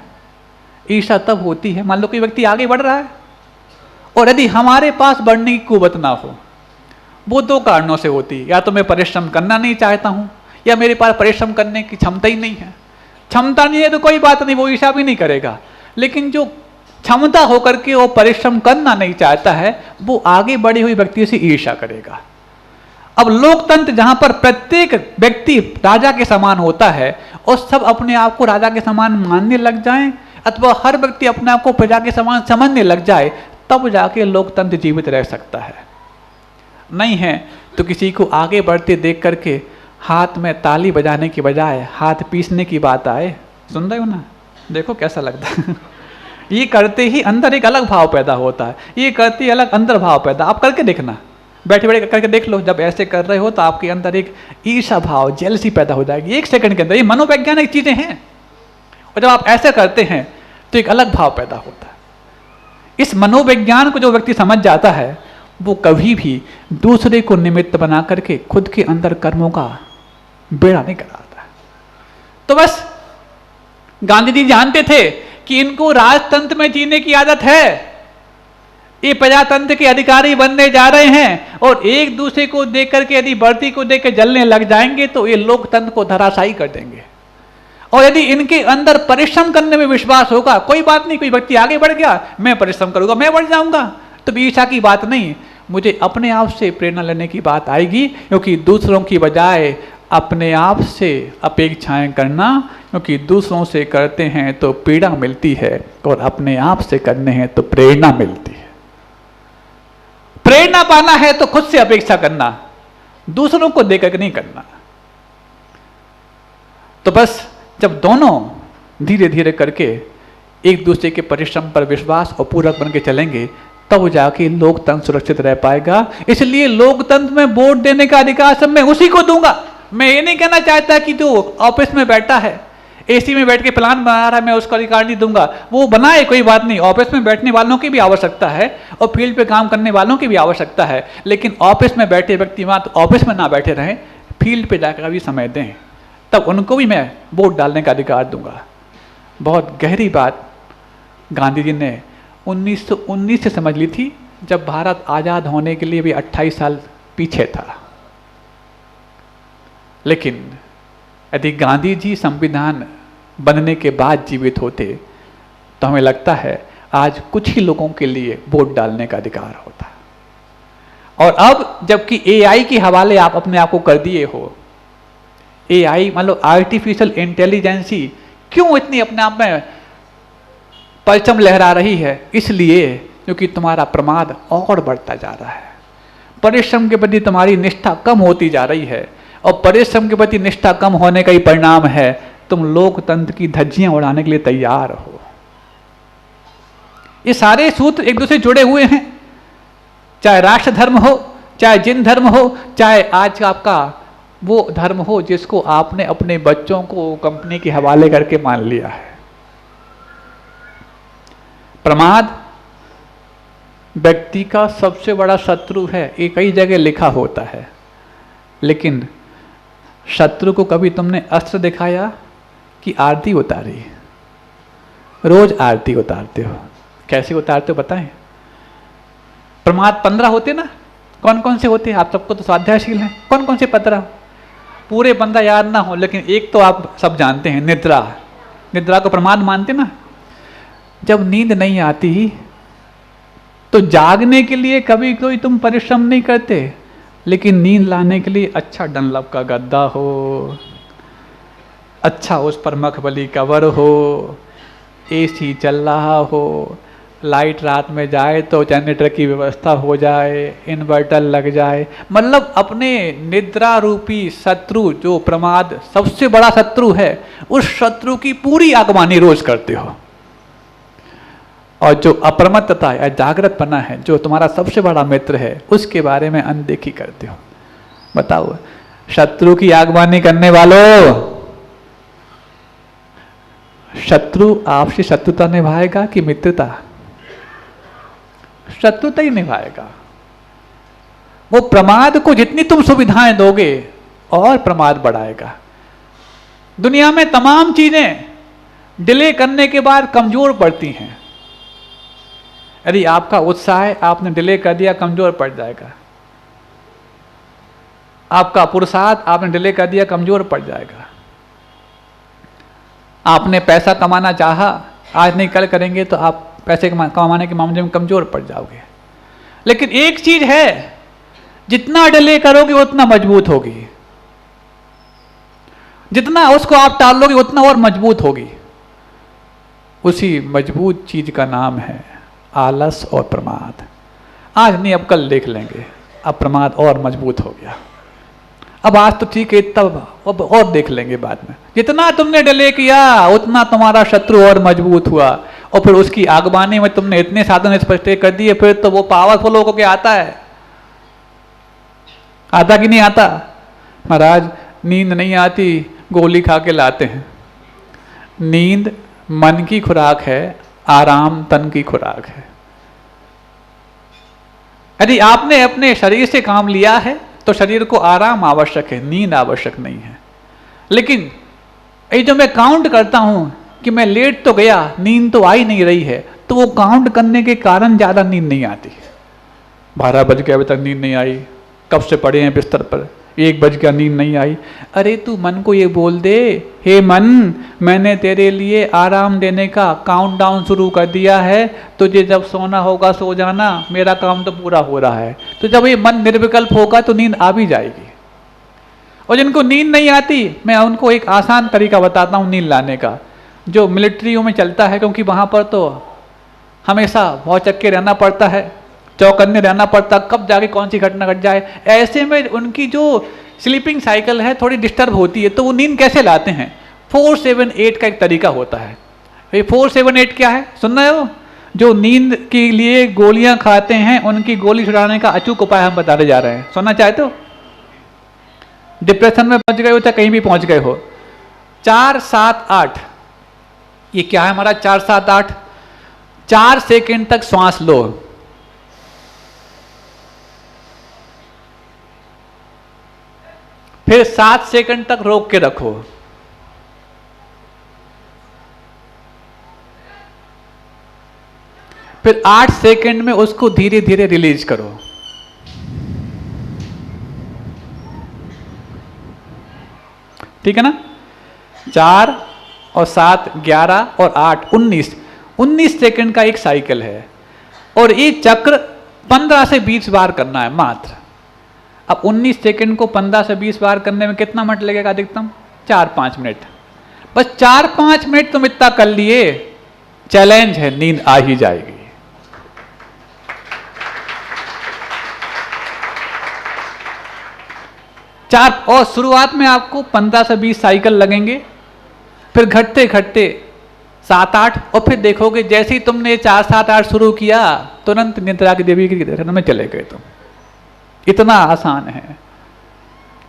ईर्ष्या तब होती है, मान लो कोई व्यक्ति आगे बढ़ रहा है और यदि हमारे पास बढ़ने की कुवत ना हो। वो दो कारणों से होती है, या तो मैं परिश्रम करना नहीं चाहता हूं, या मेरे पास परिश्रम करने की क्षमता ही नहीं है। क्षमता नहीं है तो कोई बात नहीं, वो ईर्ष्या भी नहीं करेगा। लेकिन जो क्षमता होकर के वो परिश्रम करना नहीं चाहता है, वो आगे बढ़े हुए व्यक्ति से ईर्ष्या करेगा। अब लोकतंत्र जहां पर प्रत्येक व्यक्ति राजा के समान होता है और सब अपने आप को राजा के समान मानने लग जाएं, अथवा हर व्यक्ति अपने आप को प्रजा के समान समझने लग जाए, तब जाके लोकतंत्र जीवित रह सकता है। नहीं है तो किसी को आगे बढ़ते देख करके हाथ में ताली बजाने की बजाय हाथ पीसने की बात आए, सुन रहे हो ना? देखो कैसा लगता है। ये करते ही अंदर एक अलग भाव पैदा होता है, ये करते ही अलग अंदर भाव पैदा। आप करके देखना, बैठे बैठे करके देख लो। जब ऐसे कर रहे हो तो आपके अंदर एक ईर्ष्या भाव, जेलसी पैदा हो जाएगी 1 सेकंड के अंदर। ये मनोवैज्ञानिक चीजें हैं। और जब आप ऐसे करते हैं तो एक अलग भाव पैदा होता है। इस मनोविज्ञान को जो व्यक्ति समझ जाता है, वो कभी भी दूसरे को निमित्त बना करके खुद के अंदर कर्मों का बेड़ा नहीं कराता। तो बस गांधी जी जानते थे कि इनको राजतंत्र में जीने की आदत है, ये प्रजातंत्र के अधिकारी बनने जा रहे हैं, और एक दूसरे को देख करके यदि बढ़ती को देख कर जलने लग जाएंगे तो ये लोकतंत्र को धराशायी कर देंगे। और यदि इनके अंदर परिश्रम करने में विश्वास होगा, कोई बात नहीं, कोई व्यक्ति आगे बढ़ गया, मैं परिश्रम करूंगा, मैं बढ़ जाऊंगा, तो ईर्ष्या की बात नहीं, मुझे अपने आप से प्रेरणा लेने की बात आएगी। क्योंकि दूसरों की बजाय अपने आप से अपेक्षाएं करना, क्योंकि दूसरों से करते हैं तो पीड़ा मिलती है और अपने आप से करने हैं तो प्रेरणा मिलती है। प्रेरणा पाना है तो खुद से अपेक्षा करना, दूसरों को देकर नहीं करना। तो बस जब दोनों धीरे धीरे करके एक दूसरे के परिश्रम पर विश्वास और पूरक बन के चलेंगे, तब जाके लोकतंत्र सुरक्षित रह पाएगा। इसलिए लोकतंत्र में वोट देने का अधिकार सब मैं उसी को दूंगा। मैं ये नहीं कहना चाहता कि जो ऑफिस में बैठा है, एसी में बैठ के प्लान बना रहा है, मैं उसको अधिकार नहीं दूंगा। वो बनाए, कोई बात नहीं, ऑफिस में बैठने वालों की भी आवश्यकता है और फील्ड पे काम करने वालों की भी आवश्यकता है। लेकिन ऑफिस में बैठे व्यक्ति मात्र ऑफिस में ना बैठे रहें, फील्ड पे जाकर भी समय दें, तब उनको भी मैं वोट डालने का अधिकार दूंगा। बहुत गहरी बात गांधी जी ने 1919 से समझ ली थी, जब भारत आज़ाद होने के लिए भी 28 साल पीछे था। लेकिन यदि गांधी जी संविधान बनने के बाद जीवित होते तो हमें लगता है आज कुछ ही लोगों के लिए वोट डालने का अधिकार होता। और अब जबकि एआई के हवाले आप अपने आप को कर दिए हो, एआई मतलब आर्टिफिशियल इंटेलिजेंसी क्यों इतनी अपने आप में परचम लहरा रही है? इसलिए क्योंकि तुम्हारा प्रमाद और बढ़ता जा रहा है, परिश्रम के प्रति तुम्हारी निष्ठा कम होती जा रही है, और परिश्रम के प्रति निष्ठा कम होने का ही परिणाम है तुम लोकतंत्र की धज्जियां उड़ाने के लिए तैयार हो। ये सारे सूत्र एक दूसरे जुड़े हुए हैं, चाहे राष्ट्र धर्म हो, चाहे जिन धर्म हो, चाहे आज आपका वो धर्म हो जिसको आपने अपने बच्चों को कंपनी के हवाले करके मान लिया है। प्रमाद व्यक्ति का सबसे बड़ा शत्रु है, ये कई जगह लिखा होता है। लेकिन शत्रु को कभी तुमने अस्त्र दिखाया कि आरती उतारी? रोज आरती उतारते हो, कैसे उतारते हो बताएं? प्रमाद 15 होते ना, कौन कौन से होते हैं? आप सबको तो स्वाध्यायशील हैं, कौन कौन से 15? पूरे 15 याद ना हो, लेकिन एक तो आप सब जानते हैं, निद्रा। निद्रा को प्रमाद मानते ना। जब नींद नहीं आती तो जागने के लिए कभी कोई तुम परिश्रम नहीं करते, लेकिन नींद लाने के लिए अच्छा डनलप का गद्दा हो, अच्छा उस पर मखमली कवर हो, एसी चल रहा हो, लाइट रात में जाए तो जनरेटर की व्यवस्था हो जाए, इन्वर्टर लग जाए, मतलब अपने निद्रा रूपी शत्रु जो प्रमाद सबसे बड़ा शत्रु है, उस शत्रु की पूरी आगवानी रोज करते हो। और जो अप्रमत्तता या जागृतपना है, जो तुम्हारा सबसे बड़ा मित्र है, उसके बारे में अनदेखी करते हो। बताओ, शत्रु की आगवानी करने वालों, शत्रु आपसे शत्रुता निभाएगा कि मित्रता? शत्रुता ही निभाएगा। वो प्रमाद को जितनी तुम सुविधाएं दोगे और प्रमाद बढ़ाएगा। दुनिया में तमाम चीजें डिले करने के बाद कमजोर पड़ती हैं। यदि आपका उत्साह है, आपने डिले कर दिया, कमजोर पड़ जाएगा। आपका पुरुषार्थ आपने डिले कर दिया, कमजोर पड़ जाएगा। आपने पैसा कमाना चाहा, आज नहीं कल करेंगे तो आप पैसे कमाने के मामले में कमजोर पड़ जाओगे। लेकिन एक चीज है, जितना डिले करोगे उतना मजबूत होगी, जितना उसको आप टाल लोगे उतना और मजबूत होगी। उसी मजबूत चीज का नाम है आलस और प्रमाद। आज नहीं, अब कल देख लेंगे, अब प्रमाद और मजबूत हो गया। अब आज तो ठीक है, तब अब और देख लेंगे बाद में। जितना तुमने डिले किया उतना तुम्हारा शत्रु और मजबूत हुआ, और फिर उसकी आगवानी में तुमने इतने साधन स्पष्ट कर दिए, फिर तो वो पावरफुल होकर के आता है। आता कि नहीं आता? महाराज नींद नहीं आती, गोली खा के लाते हैं। नींद मन की खुराक है, आराम तन की खुराक है। यदि आपने अपने शरीर से काम लिया है तो शरीर को आराम आवश्यक है, नींद आवश्यक नहीं है। लेकिन ये जो मैं काउंट करता हूं कि मैं लेट तो गया, नींद तो आ ही नहीं रही है, तो वो काउंट करने के कारण ज्यादा नींद नहीं आती। 12 बज गए अभी तक नींद नहीं आई, कब से पड़े हैं बिस्तर पर, 1 बज गया नींद नहीं आई। अरे तू मन को ये बोल दे, हे मन, मैंने तेरे लिए आराम देने का काउंटडाउन शुरू कर दिया है, तुझे जब सोना होगा सो जाना, मेरा काम तो पूरा हो रहा है। तो जब ये मन निर्विकल्प होगा तो नींद आ भी जाएगी। और जिनको नींद नहीं आती, मैं उनको एक आसान तरीका बताता हूँ नींद लाने का, जो मिलिट्रियों में चलता है, क्योंकि वहाँ पर तो हमेशा भौचक्के रहना पड़ता है, चौकन्ने रहना पड़ता, कब जाके कौन सी घटना घट जाए। ऐसे में उनकी जो स्लीपिंग साइकिल है थोड़ी डिस्टर्ब होती है, तो वो नींद कैसे लाते हैं? 4-7-8 का एक तरीका होता है। ये 4-7-8 क्या है सुन रहे हो? जो नींद के लिए गोलियां खाते हैं उनकी गोली छुड़ाने का अचूक उपाय हम बताने जा रहे हैं। सुनना चाहते हो? डिप्रेशन में पहुंच गए हो चाहे कहीं भी पहुंच गए हो, 4-7-8 ये क्या है हमारा? 4-7-8 4 सेकंड तक श्वास लो, फिर 7 सेकंड तक रोक के रखो, फिर 8 सेकंड में उसको धीरे धीरे रिलीज करो। ठीक है ना? 4 और 7 11 और 8 19 सेकंड का एक साइकिल है, और ये चक्र 15 से 20 बार करना है मात्र। अब 19 सेकंड को 15 से 20 बार करने में कितना मिनट लगेगा? अधिकतम 4-5 मिनट। बस 4-5 मिनट तुम इतना कर लिए, चैलेंज है, नींद आ ही जाएगी। और शुरुआत में आपको 15 से 20 साइकिल लगेंगे, फिर घटते घटते 7-8, और फिर देखोगे जैसे ही तुमने 4-7-8 शुरू किया तुरंत निद्रा की देवी की दर्शन में चले गए तुम। इतना आसान है।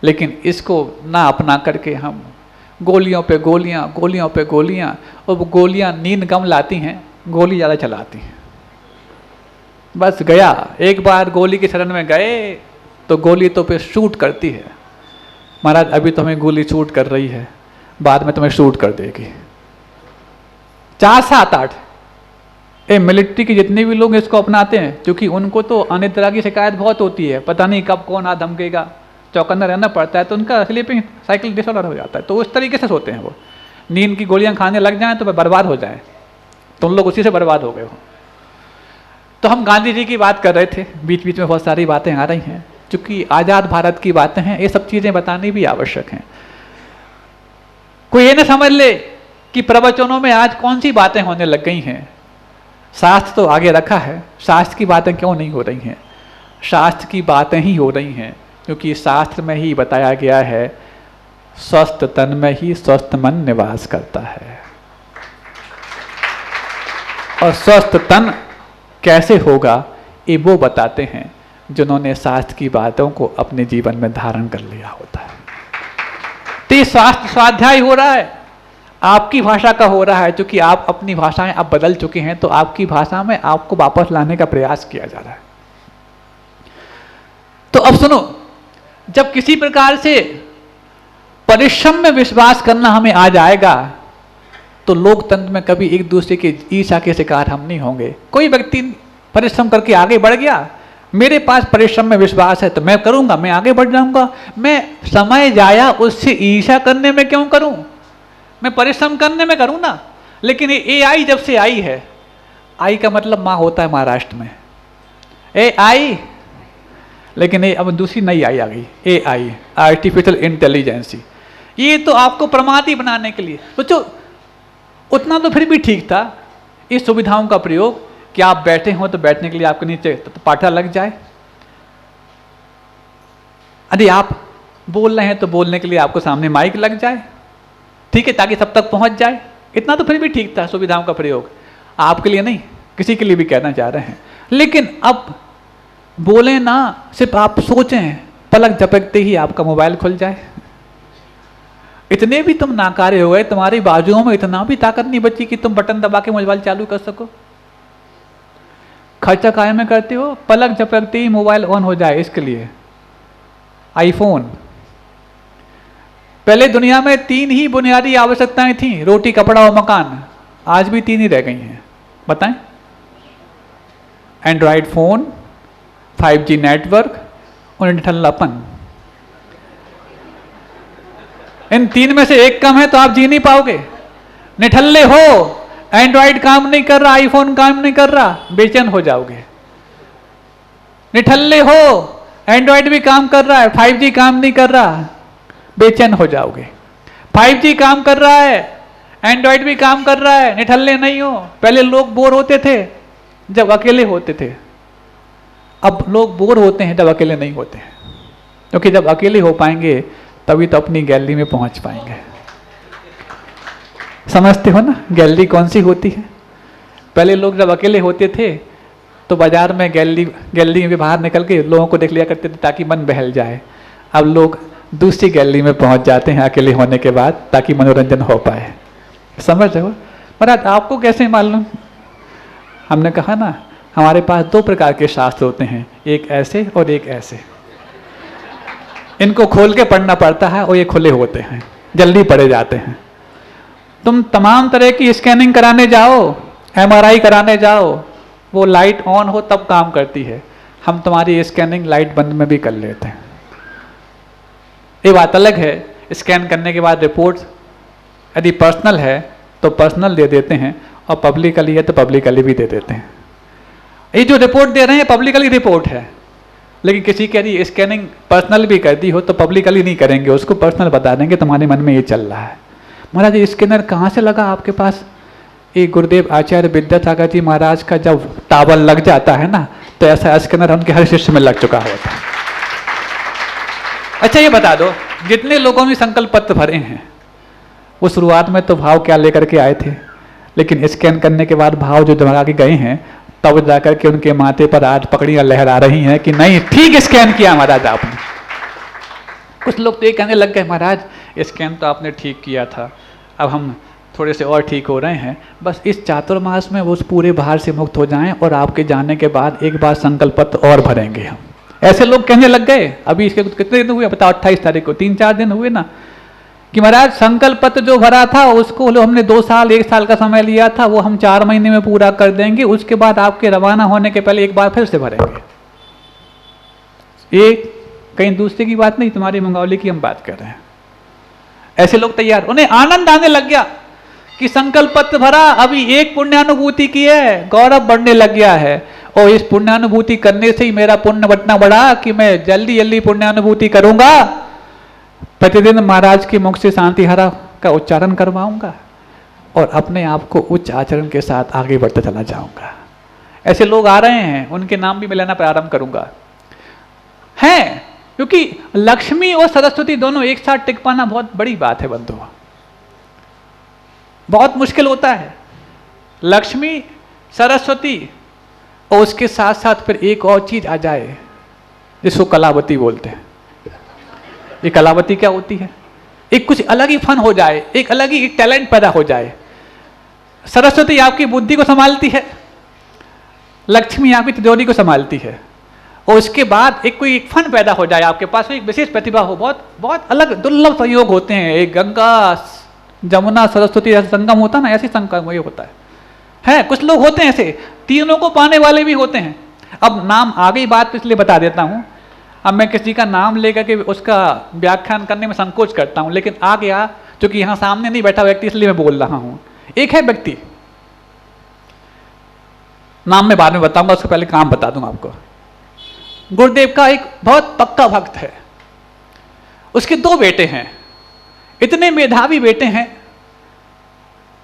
लेकिन इसको ना अपना करके हम गोलियों पे गोलियां, गोलियों पे गोलियां, और वो गोलियां नींद कम लाती हैं, गोली ज़्यादा चलाती हैं। बस गया, एक बार गोली के शरण में गए तो गोली तो फिर शूट करती है। महाराज अभी तो हमें गोली शूट कर रही है, बाद में तुम्हें शूट कर देगी। 4-7-8 मिलिट्री के जितने भी लोग इसको अपनाते हैं, क्योंकि उनको तो अनिद्रा की शिकायत बहुत होती है, पता नहीं कब कौन आ धमकेगा, चौकन्ना रहना पड़ता है, तो उनका स्लीपिंग साइकिल डिसऑर्डर हो जाता है, तो उस तरीके से सोते हैं वो। नींद की गोलियां खाने लग जाएं तो बर्बाद हो जाए, तुम लोग उसी से बर्बाद हो गए हो। तो हम गांधी जी की बात कर रहे थे, बीच बीच में बहुत सारी बातें आ रही हैं, चूंकि आज़ाद भारत की बातें हैं, ये सब चीज़ें बतानी भी आवश्यक हैं। कोई ये ना समझ ले कि प्रवचनों में आज कौन सी बातें होने लग गई हैं। शास्त्र तो आगे रखा है, शास्त्र की बातें क्यों नहीं हो रही हैं? शास्त्र की बातें ही हो रही हैं, क्योंकि शास्त्र में ही बताया गया है स्वस्थ तन में ही स्वस्थ मन निवास करता है। और स्वस्थ तन कैसे होगा ये वो बताते हैं जिन्होंने शास्त्र की बातों को अपने जीवन में धारण कर लिया होता है। तो शास्त्र स्वाध्याय हो रहा है, आपकी भाषा का हो रहा है, क्योंकि आप अपनी भाषाएं अब बदल चुके हैं, तो आपकी भाषा में आपको वापस लाने का प्रयास किया जा रहा है। तो अब सुनो, जब किसी प्रकार से परिश्रम में विश्वास करना हमें आ जाएगा तो लोकतंत्र में कभी एक दूसरे की ईर्ष्या के शिकार हम नहीं होंगे। कोई व्यक्ति परिश्रम करके आगे बढ़ गया, मेरे पास परिश्रम में विश्वास है तो मैं करूंगा, मैं आगे बढ़ जाऊंगा। मैं समय जाया उससे ईर्ष्या करने में क्यों करूं, मैं परिश्रम करने में करूं ना। लेकिन ये AI जब से आई है, आई का मतलब माँ होता है महाराष्ट्र में, AI, लेकिन ये अब दूसरी नई आई आ गई, AI आर्टिफिशियल इंटेलिजेंस। ये तो आपको प्रमादी बनाने के लिए सोचो, उतना तो फिर भी ठीक था इस सुविधाओं का प्रयोग कि आप बैठे हो तो बैठने के लिए आपके नीचे तो पाठा लग जाए, यदि आप बोल रहे हैं तो बोलने के लिए आपको सामने माइक लग जाए, ठीक है, ताकि सब तक पहुंच जाए। इतना तो फिर भी ठीक था सुविधाओं का प्रयोग, आपके लिए नहीं, किसी के लिए भी कहना चाह रहे हैं। लेकिन अब बोले ना, सिर्फ आप सोचें, पलक झपकते ही आपका मोबाइल खुल जाए। इतने भी तुम नाकारे हो गए, तुम्हारी बाजुओं में इतना भी ताकत नहीं बची कि तुम बटन दबा के मोबाइल चालू कर सको। खर्चा काय में करते हो, पलक झपकते ही मोबाइल ऑन हो जाए, इसके लिए आईफोन। पहले दुनिया में 3 ही बुनियादी आवश्यकताएं थी, रोटी, कपड़ा और मकान। आज भी 3 ही रह गई हैं, बताएं। एंड्रॉइड फोन, 5G नेटवर्क और निठल्लापन। इन 3 में से एक कम है तो आप जी नहीं पाओगे। निठल्ले हो, एंड्रॉइड काम नहीं कर रहा, आईफोन काम नहीं कर रहा, बेचैन हो जाओगे। निठल्ले हो, एंड्रॉइड भी काम कर रहा है, 5G काम नहीं कर रहा, बेचैन हो जाओगे। 5G काम कर रहा है, एंड्रॉइड भी काम कर रहा है, निठल्ले नहीं हो। पहले लोग बोर होते थे जब अकेले होते थे, अब लोग बोर होते हैं जब अकेले नहीं होते हैं, क्योंकि जब अकेले हो पाएंगे तभी तो अपनी गैलरी में पहुंच पाएंगे। समझते हो ना गैलरी कौन सी होती है। पहले लोग जब अकेले होते थे तो बाजार में गैलरी में बाहर निकल के लोगों को देख लिया करते थे ताकि मन बहल जाए। अब लोग दूसरी गैलरी में पहुंच जाते हैं अकेले होने के बाद ताकि मनोरंजन हो पाए। समझ रहे हो महाराज, आपको कैसे मालूम? हमने कहा ना, हमारे पास 2 प्रकार के शास्त्र होते हैं, एक ऐसे और एक ऐसे। इनको खोल के पढ़ना पड़ता है और ये खुले होते हैं, जल्दी पढ़े जाते हैं। तुम तमाम तरह की स्कैनिंग कराने जाओ, MRI कराने जाओ, वो लाइट ऑन हो तब काम करती है। हम तुम्हारी स्कैनिंग लाइट बंद में भी कर लेते हैं। ये बात अलग है, स्कैन करने के बाद रिपोर्ट यदि पर्सनल है तो पर्सनल दे देते हैं और पब्लिकली है तो पब्लिकली भी दे देते हैं। ये जो रिपोर्ट दे रहे हैं पब्लिकली रिपोर्ट है, लेकिन किसी की यदि स्कैनिंग पर्सनल भी कर दी हो तो पब्लिकली नहीं करेंगे, उसको पर्सनल बता देंगे तुम्हारे मन में ये चल रहा है। महाराज ये स्कैनर कहाँ से लगा आपके पास? ये गुरुदेव आचार्य विद्यासागर जी महाराज का जब टावल लग जाता है ना तो ऐसा स्कैनर उनके हर शिष्य में लग चुका होता है। अच्छा ये बता दो, जितने लोगों ने संकल्प पत्र भरे हैं वो शुरुआत में तो भाव क्या लेकर के आए थे, लेकिन स्कैन करने के बाद भाव जो जमा के गए हैं तब जाकर के उनके माथे पर आज पकड़ियां लहरा रही हैं कि नहीं ठीक स्कैन किया महाराज आपने। कुछ लोग तो ये कहने लग गए महाराज स्कैन तो आपने ठीक किया था, अब हम थोड़े से और ठीक हो रहे हैं, बस इस चातुर्मास में वो उस पूरे भार से मुक्त हो जाएं और आपके जाने के बाद एक बार संकल्प पत्र और भरेंगे हम। ऐसे लोग कहने लग गए। अभी इसके कितने दिन हुए बताओ? 28 तारीख को 3-4 दिन हुए ना, कि महाराज संकल्प पत्र जो भरा था उसको हमने 2 साल 1 साल का समय लिया था, वो हम 4 महीने में पूरा कर देंगे, उसके बाद आपके रवाना होने के पहले एक बार फिर से भरेंगे। ये कहीं दूसरे की बात नहीं, तुम्हारी मंगौली की हम बात कर रहे हैं। ऐसे लोग तैयार, उन्हें आनंद आने लग गया कि संकल्प पत्र भरा, अभी एक पुण्यानुभूति की है, गौरव बढ़ने लग गया है, और इस पुण्यानुभूति करने से ही मेरा पुण्य बटना बढ़ा कि मैं जल्दी जल्दी पुण्यानुभूति करूंगा, प्रतिदिन महाराज के मुख से शांतिहारा का उच्चारण करवाऊंगा और अपने आप को उच्च आचरण के साथ आगे बढ़ते चला जाऊंगा। ऐसे लोग आ रहे हैं, उनके नाम भी मैं लेना प्रारंभ करूंगा। हैं, क्योंकि लक्ष्मी और सरस्वती दोनों एक साथ टिक पाना बहुत बड़ी बात है बंधु, बहुत मुश्किल होता है। लक्ष्मी सरस्वती और उसके साथ साथ फिर एक और चीज आ जाए जिसको कलावती बोलते हैं। ये कलावती क्या होती है? एक कुछ अलग ही फन हो जाए, एक अलग ही टैलेंट पैदा हो जाए। सरस्वती आपकी बुद्धि को संभालती है, लक्ष्मी आपकी तिजोरी को संभालती है, और उसके बाद कोई फन पैदा हो जाए आपके पास, एक विशेष प्रतिभा हो, बहुत बहुत अलग दुर्लभ संयोग होते हैं। एक गंगा जमुना सरस्वती ऐसा संगम होता है ना, ऐसी संगम ये होता है। कुछ लोग होते हैं ऐसे, तीनों को पाने वाले भी होते हैं। अब नाम आगे ही बात इसलिए बता देता हूँ, अब मैं किसी का नाम लेकर के उसका व्याख्यान करने में संकोच करता हूँ, लेकिन आ गया क्योंकि यहाँ सामने नहीं बैठा व्यक्ति इसलिए मैं बोल रहा हूँ। एक है व्यक्ति, नाम मैं बाद में बताऊंगा, उससे पहले काम बता दूंगा आपको। गुरुदेव का एक बहुत पक्का भक्त है, उसके 2 बेटे हैं, इतने मेधावी बेटे हैं,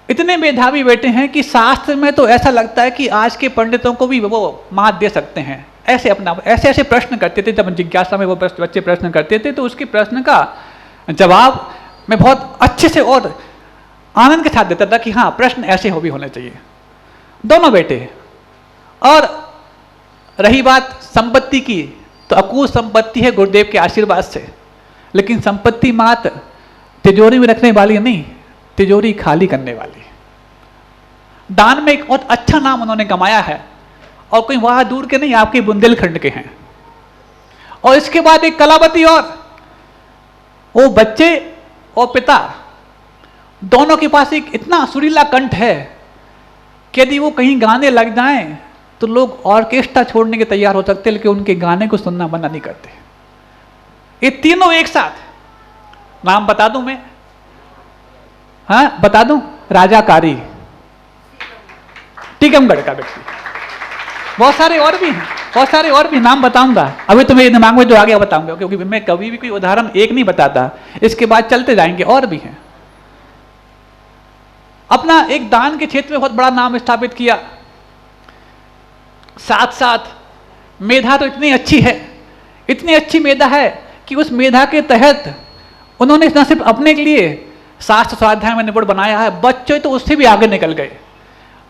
इतने मेधावी बेटे हैं कि शास्त्र में तो ऐसा लगता है कि आज के पंडितों को भी वो मात दे सकते हैं। ऐसे अपना ऐसे प्रश्न करते थे, जब जिज्ञासा में वो बच्चे प्रश्न करते थे तो उसके प्रश्न का जवाब मैं बहुत अच्छे से और आनंद के साथ देता था कि हाँ प्रश्न ऐसे भी होने चाहिए। दोनों बेटे। और रही बात संपत्ति की, तो अकूत संपत्ति है गुरुदेव के आशीर्वाद से, लेकिन संपत्ति मात्र तिजोरी में रखने वाली नहीं, तिजोरी खाली करने वाली। दान में एक बहुत अच्छा नाम उन्होंने कमाया है, और कोई वहां दूर के नहीं, आपके बुंदेलखंड के हैं। और इसके बाद एक कलावती, और वो बच्चे और पिता दोनों के पास एक इतना सुरीला कंठ है कि यदि वो कहीं गाने लग जाएं तो लोग ऑर्केस्ट्रा छोड़ने के तैयार हो सकते हैं, लेकिन उनके गाने को सुनना मना नहीं करते। ये तीनों एक साथ, नाम बता दूं मैं, हाँ बता दूं, राजा कारी, टीकमगढ़ का व्यक्ति। बहुत सारे और भी हैं, बहुत सारे और भी नाम बताऊंगा, अभी तो मेरे दिमाग में जो आ गया बताऊंगा, क्योंकि मैं कभी भी कोई उदाहरण एक नहीं बताता, इसके बाद चलते जाएंगे, और भी हैं। अपना एक दान के क्षेत्र में बहुत बड़ा नाम स्थापित किया, साथ साथ मेधा तो इतनी अच्छी है, इतनी अच्छी मेधा है कि उस मेधा के तहत उन्होंने न सिर्फ अपने लिए शास्त्र स्वाध्याय में निपुण बनाया है, बच्चे तो उससे भी आगे निकल गए।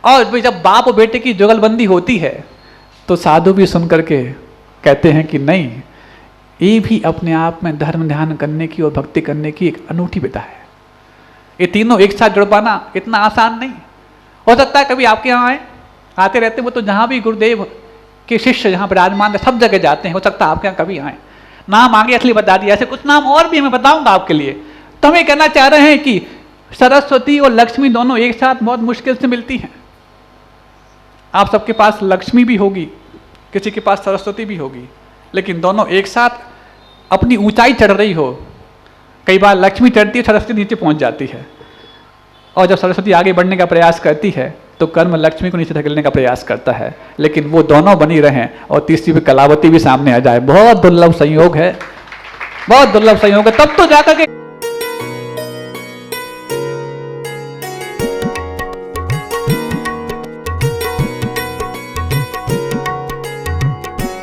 और जब बाप और बेटे की जुगलबंदी होती है तो साधु भी सुन करके कहते हैं कि नहीं, ये भी अपने आप में धर्म ध्यान करने की और भक्ति करने की एक अनूठी विधा है। ये तीनों एक साथ जुड़ पाना इतना आसान नहीं। हो सकता है कभी आपके यहाँ आए, आते रहते वो तो जहाँ भी गुरुदेव के शिष्य जहाँ विराजमान सब जगह जाते हैं, हो सकता है आपके यहाँ कभी आए। नाम आगे असली बता दिया, ऐसे कुछ नाम और भी मैं बताऊंगा आपके लिए। तो हम ये कहना चाह रहे हैं कि सरस्वती और लक्ष्मी दोनों एक साथ बहुत मुश्किल से मिलती हैं। आप सबके पास लक्ष्मी भी होगी, किसी के पास सरस्वती भी होगी, लेकिन दोनों एक साथ अपनी ऊंचाई चढ़ रही हो। कई बार लक्ष्मी चढ़ती है, सरस्वती नीचे पहुंच जाती है, और जब सरस्वती आगे बढ़ने का प्रयास करती है तो कर्म लक्ष्मी को नीचे धकेलने का प्रयास करता है, लेकिन वो दोनों बनी रहें और तीसरी भी कलावती भी सामने आ जाए। बहुत दुर्लभ संयोग है, बहुत दुर्लभ संयोग है, तब तो जाकर के